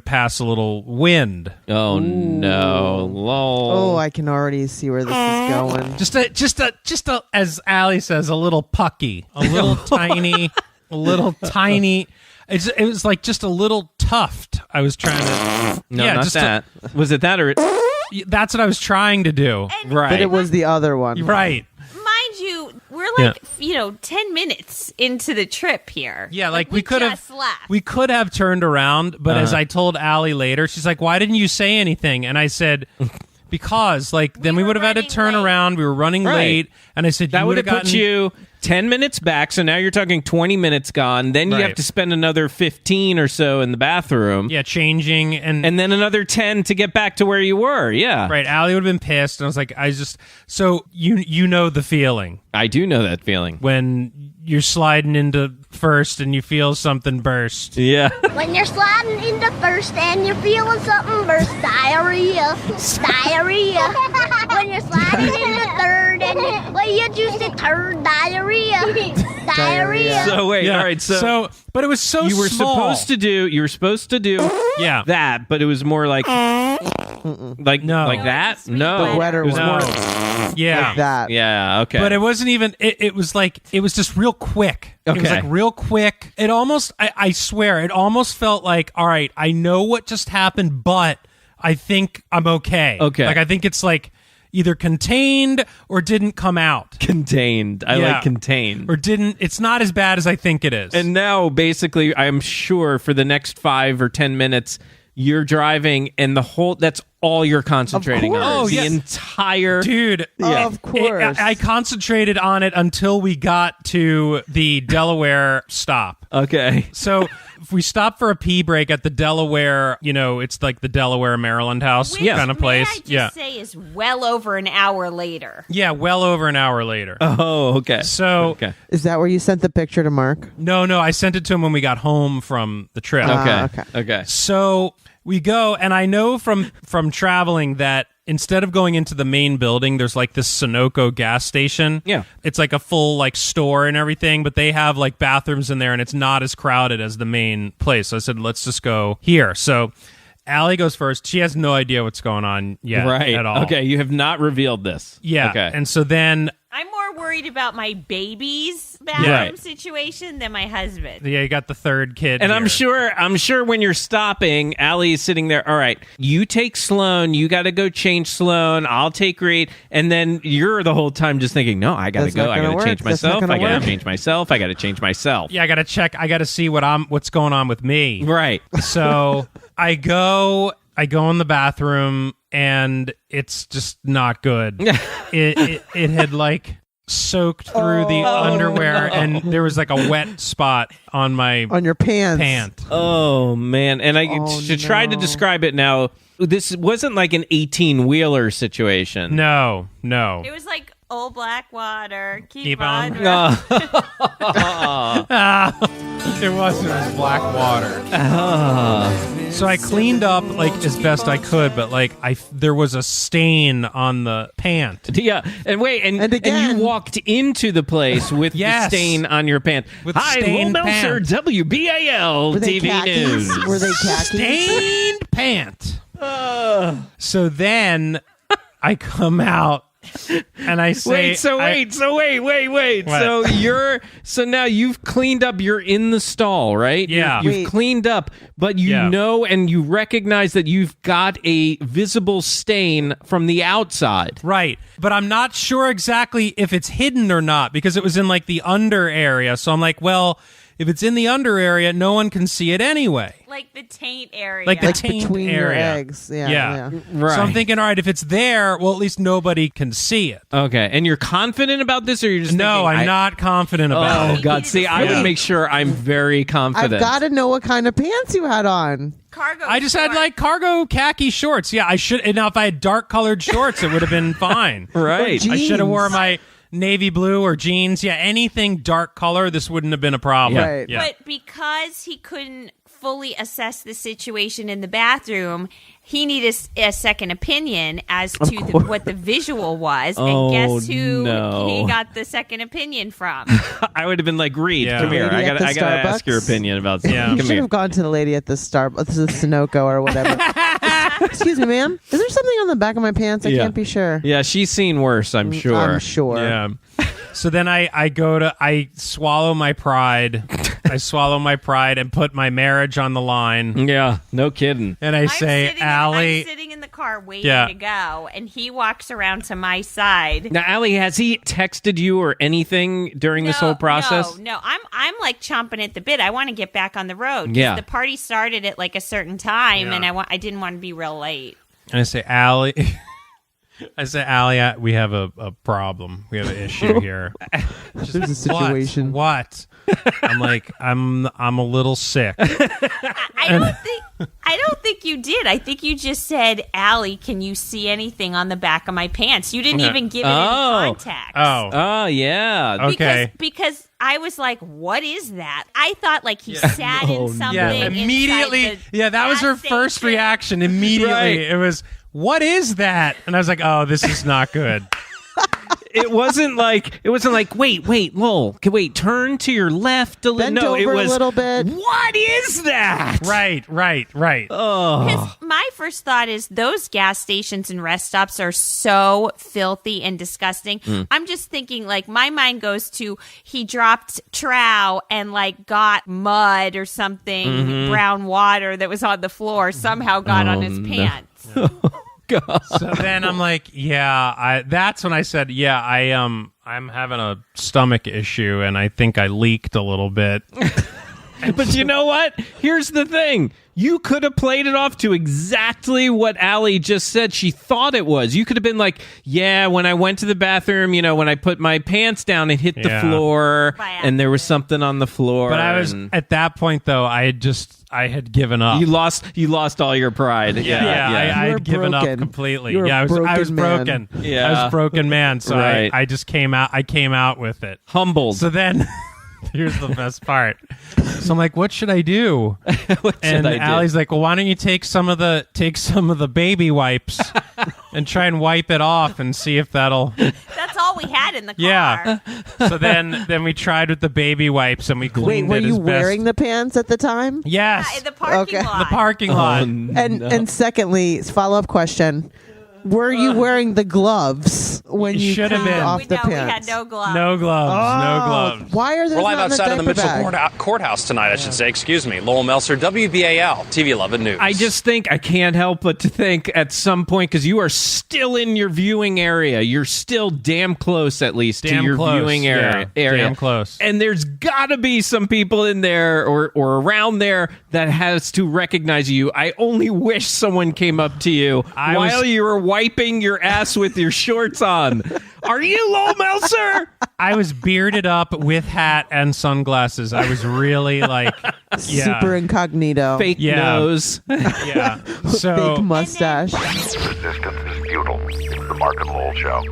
pass a little wind. Oh no, lol. Oh, I can already see where this is going. Just a, as Allie says, a little pucky, a little tiny, a little tiny. It was like just a little tuft. I was trying to. No, not just that. Was it that or? That's what I was trying to do. Right, but it was the other one. Right. Mind you, we're like 10 minutes into the trip here. Yeah, like we could have turned around, but as I told Allie later, she's like, "Why didn't you say anything?" And I said, "Because then we would have had to turn around. We were running late." And I said, "That would have put you 10 minutes back, so now you're talking 20 minutes gone. Then you have to spend another 15 or so in the bathroom. Yeah, changing. And then another 10 to get back to where you were. Yeah. Right. Allie would have been pissed. And I was like, so you know the feeling. I do know that feeling. When you're sliding into first and you feel something burst. Yeah. When you're sliding into first and you're feeling something burst, diarrhea. Diarrhea. When you're sliding into third and you juice it turd, diarrhea. Diarrhea. So wait, all right, so but it was so you were small. supposed to do yeah, that, but it was more like like that. No, The wetter it was one. more yeah, like that. Yeah, okay. But it wasn't even. It was like it was just real quick. It was Okay. like real quick. It almost. I swear, it almost felt like, all right, I know what just happened, but I think I'm okay. Okay. Like I think it's like either contained or didn't come out. Contained. I like contained. Or didn't. It's not as bad as I think it is. And now, basically, I'm sure for the next 5 or 10 minutes, you're driving, and that's all you're concentrating on. Oh, the yes. entire Dude, Yeah. Of course. I concentrated on it until we got to the Delaware stop. Okay. So if we stop for a pee break at the Delaware, it's like the Delaware Maryland house kind of place. May I just say is well over an hour later. Yeah, well over an hour later. Oh, okay. So Is that where you sent the picture to Mark? no, I sent it to him when we got home from the trip. Okay. So we go, and I know from traveling that instead of going into the main building, there's like this Sunoco gas station. Yeah. It's like a full like store and everything, but they have like bathrooms in there, and it's not as crowded as the main place. So I said, let's just go here. So Allie goes first. She has no idea what's going on yet at all. Okay, you have not revealed this. Yeah. Okay. And so then I'm more worried about my baby's bathroom Right. situation than my husband. you got the third kid. And here. I'm sure when you're stopping, Allie is sitting there. All right, you take Sloan. You got to go change Sloan. I'll take Reed. And then you're the whole time just thinking, no, I got to That's go. not I got gonna to work. change That's not myself. gonna I got work. to change myself. I got to change myself. Yeah, I got to check. I got to see what's going on with me. Right. So I go in the bathroom, and it's just not good. it had like soaked through the underwear, and there was like a wet spot on your pants. Oh man! And I tried to describe it now. This wasn't like an 18-wheeler situation. No. It was like old black water. Keep on. It was black water. So I cleaned up like as best I could, but like there was a stain on the pant. Yeah, and you walked into the place with the stain on your pant. With Hi, Lowell stained Meltzer, pants. WBAL Were they TV khakis? News. Were they khakis? Stained pant. So then I come out and I say, wait. What? So now you've cleaned up. You're in the stall, right? Yeah. You've cleaned up, but you know and you recognize that you've got a visible stain from the outside. Right. But I'm not sure exactly if it's hidden or not, because it was in like the under area. So I'm like, well, if it's in the under area, no one can see it anyway. Like the taint area. Like the taint between your area. eggs. Yeah. Right. So I'm thinking, all right, if it's there, well, at least nobody can see it. Okay, and you're confident about this, or you're just No, thinking, I'm not confident about it. Oh God! See, I would make sure I'm very confident. I've got to know what kind of pants you had on. Cargo. I just had like cargo khaki shorts. Yeah, I should. And now if I had dark colored shorts, it would have been fine. Right. I should have wore my navy blue or jeans. Yeah, anything dark color, this wouldn't have been a problem. Right. Yeah. But because he couldn't fully assess the situation in the bathroom, he needed a second opinion as to what the visual was. And guess who he got the second opinion from? I would have been like, Reed, Yeah. come here. Lady I at got the to ask your Starbucks? opinion about something. Yeah. You Come should here. have gone to the lady at the Starbucks, the Sunoco or whatever. Excuse me, ma'am. Is there something on the back of my pants? I can't be sure. Yeah, she's seen worse, I'm sure. I'm sure. Yeah. So then I swallow my pride. I swallow my pride and put my marriage on the line. Yeah, no kidding. And I say, Allie. I'm sitting in the car waiting Yeah. to go, and he walks around to my side. Now, Allie, has he texted you or anything during this whole process? No. I'm like chomping at the bit. I want to get back on the road. 'Cause Yeah. the party started at like a certain time, and I didn't want to be real late. And I say, Allie. I said, Allie, we have a problem. We have an issue here. There's a situation. What? I'm like, I'm a little sick. I don't think you did. I think you just said, Allie, can you see anything on the back of my pants? You didn't even give it any context. Oh, yeah. Okay. Because I was like, what is that? I thought like he sat in something. Yeah, immediately. That was her first reaction. Immediately. It was, what is that? And I was like, oh, this is not good. It wasn't like wait, Lowell, turn to your left a little. No, it was a little bit. What is that? Right. Oh. Because my first thought is those gas stations and rest stops are so filthy and disgusting. I'm just thinking, like, my mind goes to he dropped trow and like got mud or something, brown water that was on the floor somehow got on his pants. God. So then I'm like, that's when I said, I'm having a stomach issue and I think I leaked a little bit. But you know what? Here's the thing. You could have played it off to exactly what Allie just said she thought it was. You could have been like, when I went to the bathroom, when I put my pants down and hit the floor and there was something on the floor. But I was, at that point though, I had given up. You lost all your pride. I had given up completely. I was broken. Yeah. I was a broken man. So I just came out with it. Humbled. So then here's the best part. So I'm like, what should I do? And Allie's like, well, why don't you take some of the baby wipes and try and wipe it off and see if that'll. That's all we had in the car. Yeah. So then we tried with the baby wipes and we cleaned Wait, it were you as wearing best. the pants at the time? Yes. In the parking lot. The parking lot. And secondly, follow-up question. Were you wearing the gloves when you should have cleaned been. off the pants? We had no gloves. No gloves. No gloves. Why are there We're live not outside in of the the diaper Mitchell bag? Courthouse tonight, I should say. Excuse me. Lowell Melser, WBAL, TV 11 News. I just think I can't help but to think at some point, because you are still in your viewing area. You're still damn close, at least, to your viewing area. Damn close. And there's got to be some people in there or around there that has to recognize you. I only wish someone came up to you while you were wiping your ass with your shorts on. Are you Lowell Melser? I was bearded up with hat and sunglasses. I was really like super incognito. Fake nose. Yeah. So fake mustache. Resistance is futile. It's the Marc and Lowell Show.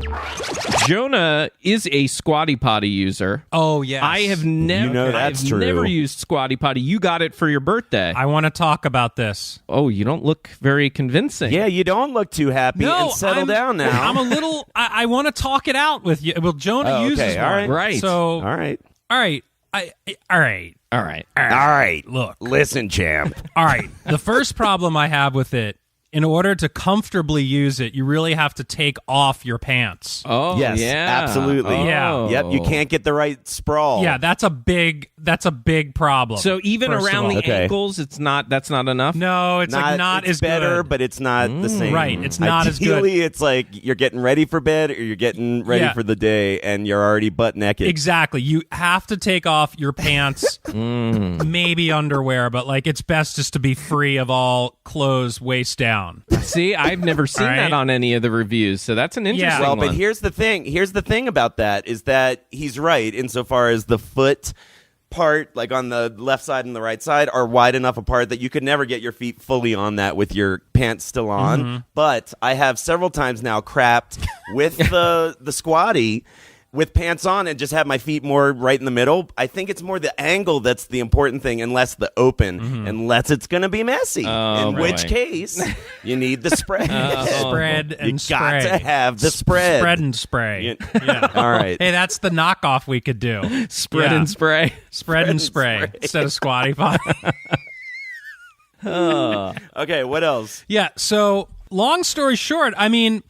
Jonah is a Squatty Potty user. Oh, yes. I have never, that's true. never used Squatty Potty. You got it for your birthday. I want to talk about this. Oh, you don't look very convincing. Yeah, you don't look too happy. And settle down now. I'm a little. I want to talk it out with you. Well, Jonah uses one. All right. Right. So All right. all right. All right. Look. Listen, champ. All right. The first problem I have with it, in order to comfortably use it, you really have to take off your pants. Oh, yes, yeah. absolutely. Oh. Yeah. Yep, you can't get the right sprawl. Yeah, that's a big problem. So even first of around all. the ankles, that's not enough? No, it's not it's as better, good. but it's not the same. Right, it's not as good. Ideally, it's like you're getting ready for bed or you're getting ready for the day and you're already butt naked. Exactly. You have to take off your pants, maybe underwear, but like it's best just to be free of all clothes waist down. See, I've never seen that on any of the reviews, so that's an interesting Well, one. but here's the thing. Here's the thing about that is that he's right insofar as the foot part, like on the left side and the right side, are wide enough apart that you could never get your feet fully on that with your pants still on. But I have several times now crapped with the squatty with pants on and just have my feet more right in the middle. I think it's more the angle that's the important thing, unless the open, unless it's going to to be messy. In which case, you need the spread. Spread and you spray. got to have the spread. Spread and spray. Yeah. All right. Hey, that's the knockoff we could do. Spread and spray. Spread and spray instead of squatty potty. Okay, what else? Yeah, so long story short, I mean,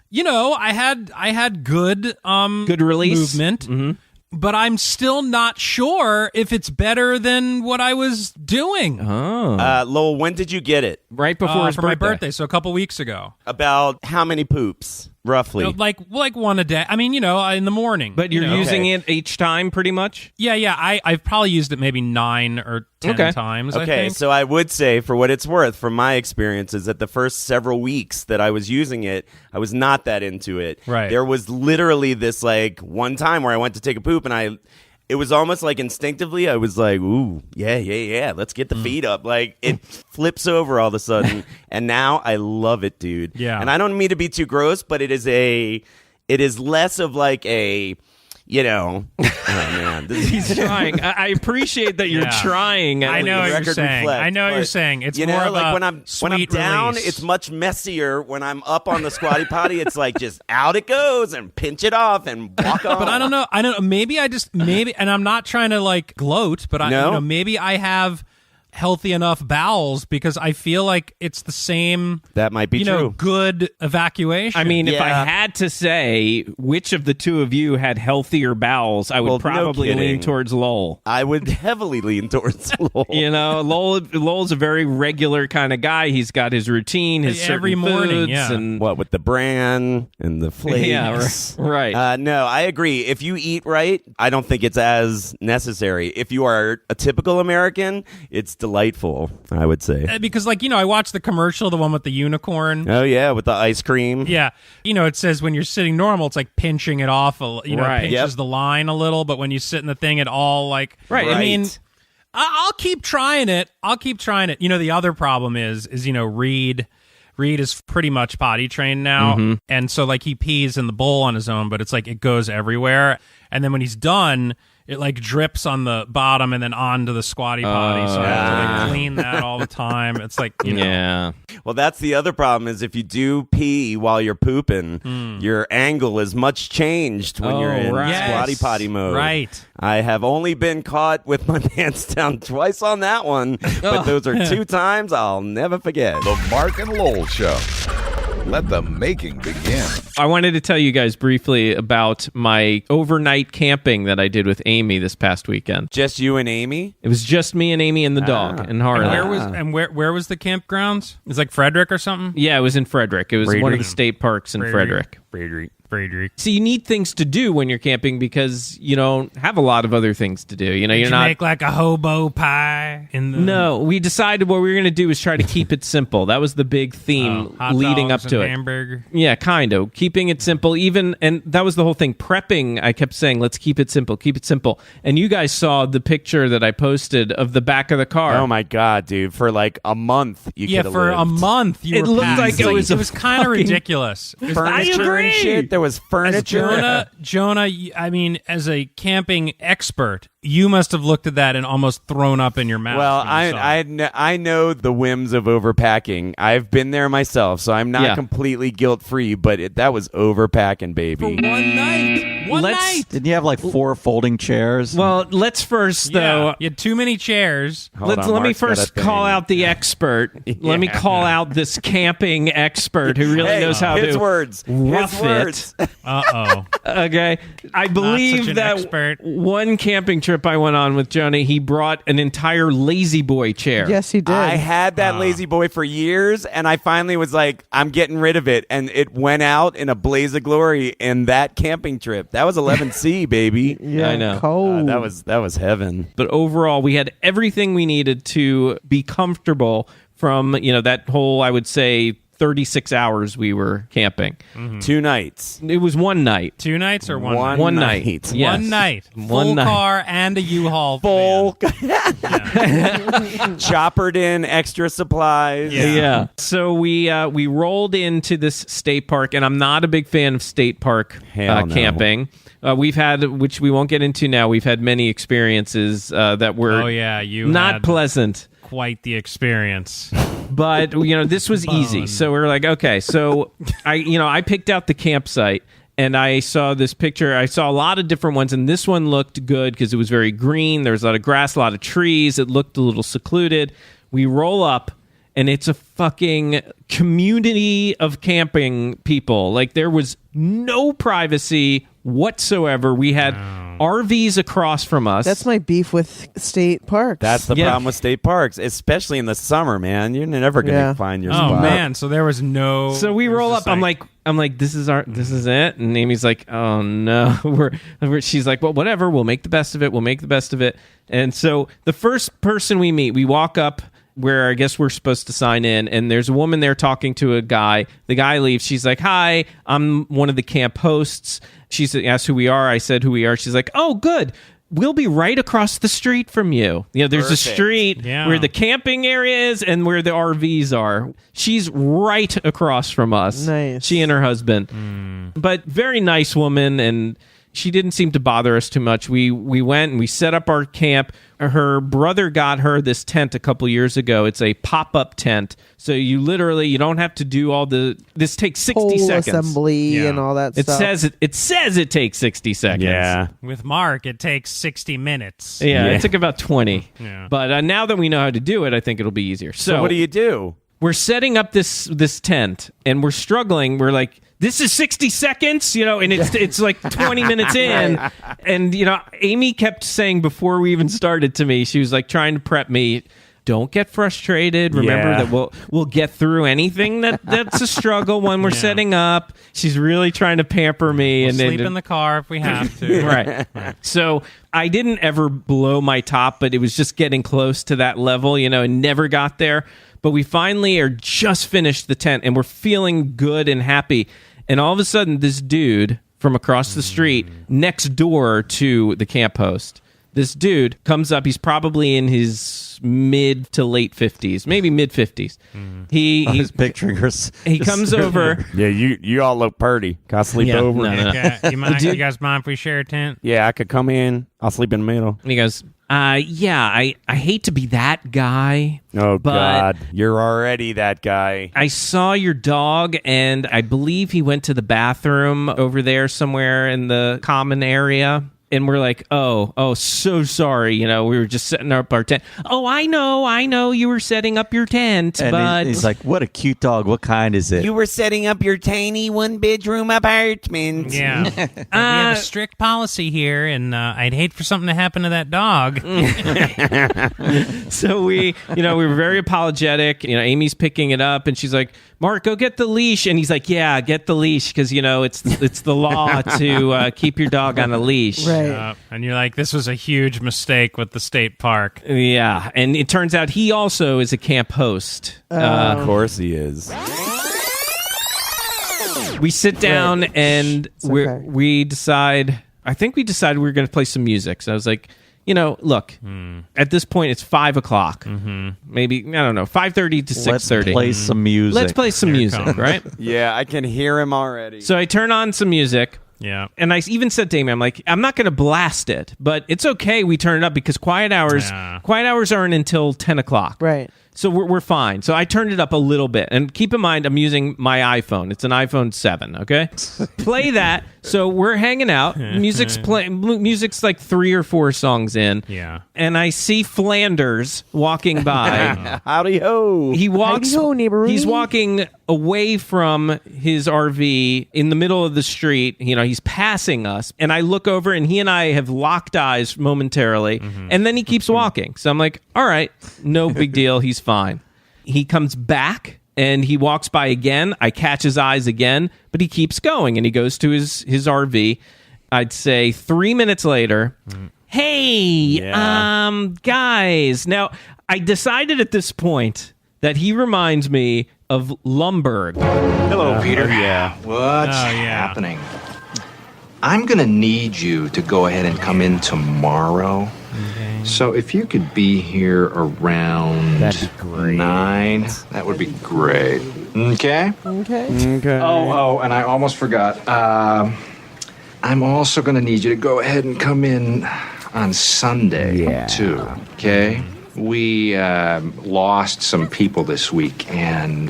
you know, I had good release movement, but I'm still not sure if it's better than what I was doing. Lowell, when did you get it? Right before his for birthday. my birthday, so a couple weeks ago. About how many poops? roughly? Like one a day. I mean, in the morning. But you're using it each time, pretty much. Yeah. I've probably used it maybe 9 or 10 times. Okay, I think. so I would say, for what it's worth, from my experiences, that the first several weeks that I was using it, I was not that into it. Right. There was literally this one time where I went to take a poop, and it was almost like instinctively I was like, ooh, yeah, let's get the feet up. Like, it flips over all of a sudden, and now I love it, dude. Yeah. And I don't mean to be too gross, but it is less of like a... oh man, he's trying. I appreciate that you're trying. I know what you're saying. It's more like when I'm down, release. it's much messier. When I'm up on the squatty potty, it's like just out it goes and pinch it off and walk on. But I don't know. Maybe and I'm not trying to gloat, but maybe I have healthy enough bowels because I feel like it's the same. That might be true. Good evacuation. I mean, if I had to say which of the two of you had healthier bowels, I would probably lean towards Lowell. I would heavily lean towards Lowell. Lowell's a very regular kind of guy. He's got his routine, his every morning, foods, and what with the bran and the flakes. Yeah, right. No, I agree. If you eat right, I don't think it's as necessary. If you are a typical American, it's delightful, I would say. Because, I watched the commercial, the one with the unicorn. Oh, yeah, with the ice cream. Yeah. It says when you're sitting normal, it's like pinching it off. It pinches the line a little, but when you sit in the thing, it all Right. I mean, I'll keep trying it. The other problem is Reed is pretty much potty trained now. Mm-hmm. And so, he pees in the bowl on his own, but it's it goes everywhere. And then when he's done, it drips on the bottom and then onto the squatty potty. So I have to clean that all the time. It's Yeah. Well, that's the other problem is if you do pee while you're pooping, your angle is much changed when you're in squatty potty mode. Right. I have only been caught with my pants down twice on that one, but those are 2 times I'll never forget. The Marc and Lowell Show. Let the making begin. I wanted to tell you guys briefly about my overnight camping that I did with Amy this past weekend. Just you and Amy? It was just me and Amy and the dog in Harlem. Where was the campgrounds? It's Frederick or something? Yeah, it was in Frederick. It was one of the state parks in Frederick. Frederick. So you need things to do when you're camping because you don't have a lot of other things to do. You're not make a hobo pie in the. No, we decided what we were going to do was try to keep it simple. That was the big theme leading up to it. Hamburger. Yeah, kind of keeping it simple. And that was the whole thing. Prepping, I kept saying, let's keep it simple, keep it simple. And you guys saw the picture that I posted of the back of the car. Oh my god, dude! For a month, you could have for lived. a month, it looked like it was kind of ridiculous. Furniture and shit. There was furniture. Jonah, I mean, as a camping expert, you must have looked at that and almost thrown up in your mouth. Well, I know the whims of overpacking. I've been there myself, so I'm not completely guilt-free, but that was overpacking, baby. For one night. One night. Didn't you have 4 folding chairs? Well, let's first, though. You had too many chairs. Let me first call out the expert. Let me call out this camping expert who really knows how to rough it. Uh-oh. Okay. I believe that expert. One camping trip I went on with Johnny, he brought an entire Lazy Boy chair. Yes, he did. I had that Lazy Boy for years, and I finally was like, I'm getting rid of it. And it went out in a blaze of glory in that camping trip. That was 11C, baby. Yeah, I know. Cold. That was heaven. But overall, we had everything we needed to be comfortable from, that whole, I would say, 36 hours we were camping. Mm-hmm. 2 nights. It was one night. 2 nights or one night? One night. Yes. One night. Full car and a U-Haul. Full. Choppered in extra supplies. Yeah. So we rolled into this state park, and I'm not a big fan of state park camping. We've had, which we won't get into now, we've had many experiences that were not pleasant. Quite the experience. But this was easy, so we're like, okay. So I picked out the campsite, and I saw this picture. I saw a lot of different ones, and this one looked good because it was very green. There was a lot of grass, a lot of trees. It looked a little secluded. We roll up, and it's a fucking community of camping people. There was no privacy whatsoever. We had RVs across from us. That's my beef with state parks. That's the problem with state parks, especially in the summer, man. You're never going to find your spot. Oh man, so there was no. So we roll up. I'm like, this is it. And Amy's like, oh no. She's like, well, whatever. We'll make the best of it. And so the first person we meet, we walk up where I guess we're supposed to sign in, and there's a woman there talking to a guy. The guy leaves. She's like, hi, I'm one of the camp hosts. She asked who we are. I said who we are. She's like, oh, good. We'll be right across the street from you. There's a street where the camping area is and where the RVs are. She's right across from us. Nice. She and her husband. But very nice woman, and she didn't seem to bother us too much. We went and we set up our camp. Her brother got her this tent a couple years ago. It's a pop-up tent. So you don't have to do all this takes 60 Pole seconds. assembly and all that stuff. It says it takes 60 seconds. Yeah. With Mark, it takes 60 minutes. Yeah, it took about 20. Yeah. But now that we know how to do it, I think it'll be easier. So what do you do? We're setting up this tent, and we're struggling. We're like, this is 60 seconds, and it's like 20 minutes in. And, Amy kept saying before we even started to me, she was like trying to prep me, don't get frustrated. Remember that we'll get through anything that's a struggle when we're setting up. She's really trying to pamper me. We'll and sleep in the car if we have to. Right. So I didn't ever blow my top, but it was just getting close to that level, and never got there. But we finally are just finished the tent, and we're feeling good and happy. And all of a sudden, this dude from across the street, next door to the camp host, this dude comes up. He's probably in his mid to late 50s, maybe mid 50s. He's picturing her. He comes over. Yeah, you all look pretty. Can I sleep over? No. You guys mind if we share a tent? Yeah, I could come in. I'll sleep in the middle. And he goes, I hate to be that guy. Oh, but God. You're already that guy. I saw your dog, and I believe he went to the bathroom over there somewhere in the common area. And we're like, oh, so sorry. We were just setting up our tent. Oh, I know. You were setting up your tent. And but he's like, what a cute dog. What kind is it? You were setting up your tiny one-bedroom apartment. Yeah. We have a strict policy here, and I'd hate for something to happen to that dog. So we were very apologetic. Amy's picking it up, and she's like, Mark, go get the leash. And he's like, yeah, get the leash, because, it's the law to keep your dog on a leash. Right. And you're like, this was a huge mistake with the state park. Yeah. And it turns out he also is a camp host. Of course he is. We sit down and we decide, I think we decided we were going to play some music. So I was like, look, at this point it's 5 o'clock. Maybe, I don't know, 5:30 to 6:30. Let's play some music. Let's play some music, right? Yeah, I can hear him already. So I turn on some music. Yeah. And I even said to Amy, I'm like, I'm not going to blast it, but it's okay we turn it up because quiet hours aren't until 10 o'clock. Right. So we're fine. So I turned it up a little bit. And keep in mind, I'm using my iPhone. It's an iPhone 7, okay? Play that. So we're hanging out. Music's like 3 or 4 songs in. Yeah. And I see Flanders walking by. Howdy ho. He walks. Howdy ho, neighborhood. He's walking away from his RV in the middle of the street. He's passing us. And I look over, and he and I have locked eyes momentarily. And then he keeps walking. So I'm like, all right, no big deal. He's fine. He comes back and he walks by again. I catch his eyes again, but he keeps going and he goes to his RV. I'd say 3 minutes later, hey, guys. Now, I decided at this point that he reminds me of Lumberg. Hello, Peter. Yeah. What's happening? I'm going to need you to go ahead and come in tomorrow. Okay. So if you could be here around 9, that would be great. Okay? Okay. Oh, and I almost forgot. I'm also going to need you to go ahead and come in on Sunday, too. Okay? We lost some people this week, and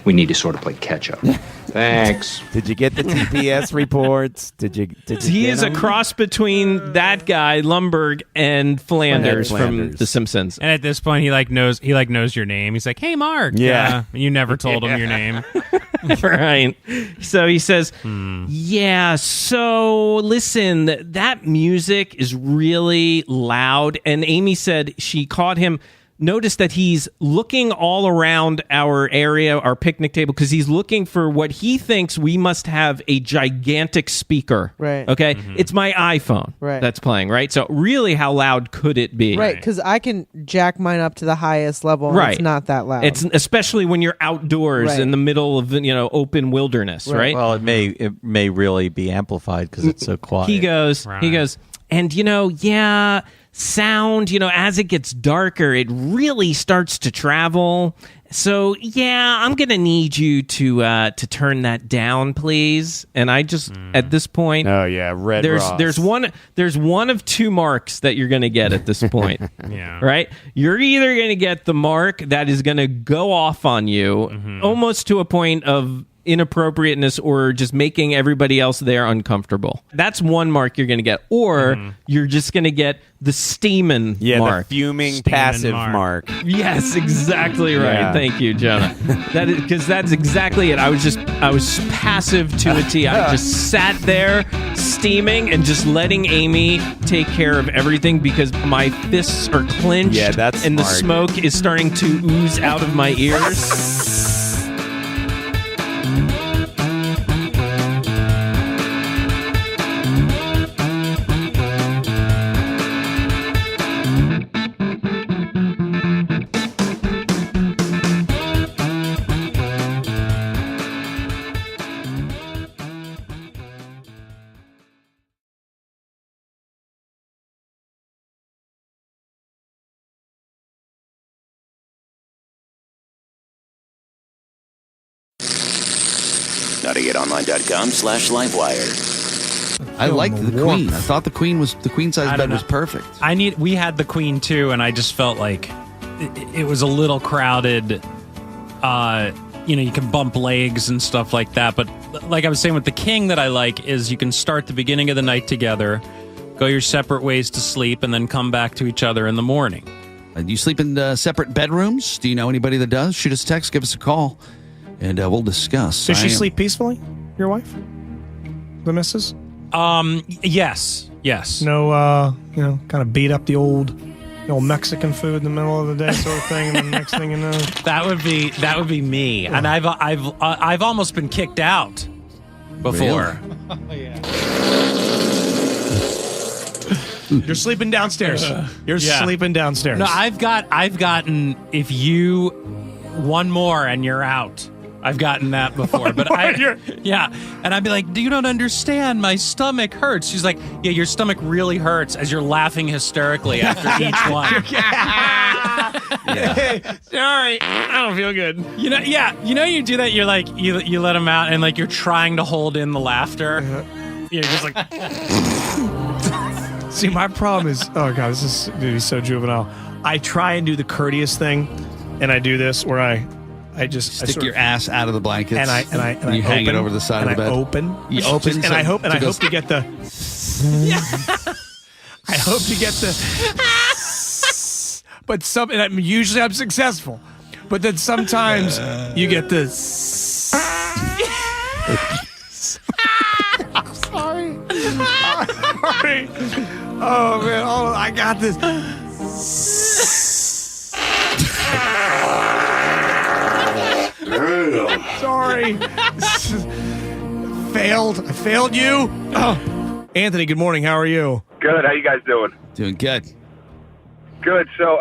we need to sort of play catch-up. Thanks. Did you get the TPS reports? Did you He is a cross between that guy Lumberg and Flanders from The Simpsons. And at this point, he knows your name. He's like, "Hey, Mark." Yeah. You never told him your name. Right. So he says, "Yeah, so listen, that music is really loud." And Amy said she caught him. Notice that he's looking all around our area, our picnic table, because he's looking for what he thinks we must have a gigantic speaker. Right. Okay? It's my iPhone that's playing, right? So really, how loud could it be? Right, because I can jack mine up to the highest level. And Right. It's not that loud. It's especially when you're outdoors Right. in the middle of open wilderness, right? Well, it may really be amplified because it's so quiet. He goes, and sound, as it gets darker, it really starts to travel. So I'm gonna need you to turn that down, please. And I just at this point, Red there's Ross. there's one of two marks that you're gonna get at this point. Right? You're either gonna get the mark that is gonna go off on you, almost to a point of inappropriateness or just making everybody else there uncomfortable. That's one mark you're going to get. Or you're just going to get the steaming mark. The fuming passive mark. Yes, exactly right. Yeah. Thank you, Jonah. Because that's exactly it. I was passive to a T. I just sat there steaming and just letting Amy take care of everything because my fists are clenched. Yeah, that's and the smart. smoke is starting to ooze out of my ears. NottyGetOnline.com/livewire. I liked the queen. I thought the queen size bed was perfect. We had the queen too, and I just felt like it was a little crowded. You can bump legs and stuff like that. But like I was saying with the king, that I like is you can start the beginning of the night together, go your separate ways to sleep, and then come back to each other in the morning. Do you sleep in separate bedrooms? Do you know anybody that does? Shoot us a text, give us a call, and we'll discuss. Does she sleep peacefully, your wife? The missus? Yes. No, kind of beat up the old Mexican food in the middle of the day sort of thing, and then next thing you know, that would be me. And I've almost been kicked out before. Really? You're sleeping downstairs. You're sleeping downstairs. No, I've gotten if you one more and you're out. I've gotten that before, but and I'd be like, "You don't understand. My stomach hurts." She's like, "Yeah, your stomach really hurts," as you're laughing hysterically after each one. Hey, sorry, I don't feel good. You do that. You're like, you let them out, and like you're trying to hold in the laughter. You're just like. See, my problem is, oh god, this is dude, he's so juvenile. I try and do the courteous thing, and I do this where I just stick your ass out of the blankets, and I you hang it over the side of the bed. You open, and I hope to get the. I hope to get the. But usually I'm successful, but then sometimes you get the. I'm sorry. Sorry. Oh man! Oh, I got this. Sorry. Failed. I failed you. Oh. Anthony, good morning. How are you? Good. How you guys doing? Doing good. Good. So,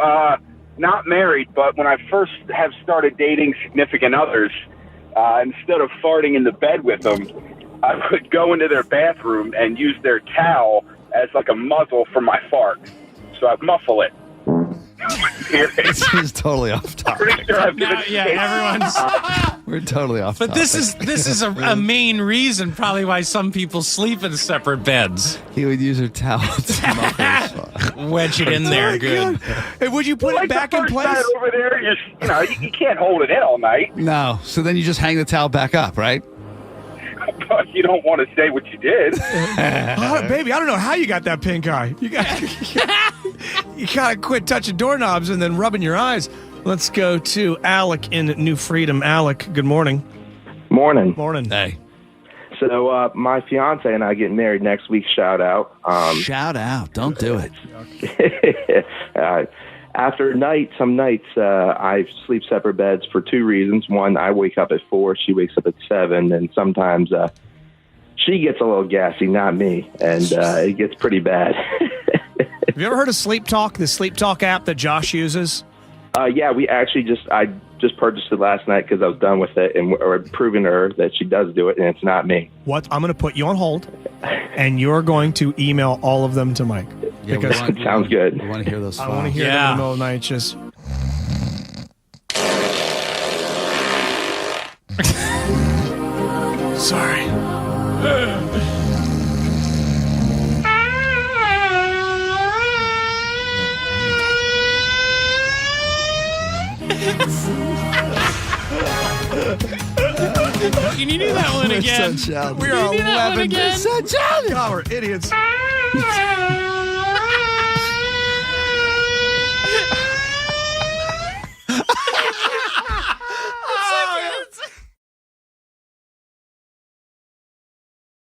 not married, but when I first have started dating significant others, instead of farting in the bed with them, I would go into their bathroom and use their towel as like a muzzle for my fart. So I'd muffle it. This is totally off topic. Everyone's. We're totally off. But topic. this is a main reason probably why some people sleep in separate beds. He would use her towel to muffle his fart. Wedge it in there, good. Hey, would you put it back in place? Over there, you can't hold it in all night. No. So then you just hang the towel back up, right? but you don't want to say what you did. Baby, I don't know how you got that pink eye. You gotta quit touching doorknobs and then rubbing your eyes. Let's go to Alec in New Freedom. Alec, good morning. Morning. Morning. Hey. So my fiance and I get married next week. Shout out. Shout out. Don't do it. After some nights, I sleep separate beds for two reasons. One, I wake up at 4, she wakes up at 7, and sometimes she gets a little gassy, not me, and it gets pretty bad. Have you ever heard of Sleep Talk, the Sleep Talk app that Josh uses? Yeah, I just purchased it last night because I was done with it, and we're proving to her that she does do it, and it's not me. What? I'm going to put you on hold, and you're going to email all of them to Mike. Yeah, sounds good. We want to hear those. I want to hear them in the middle of the night. Just. Sorry. Can you do that one again? We are 11%. God, we're idiots.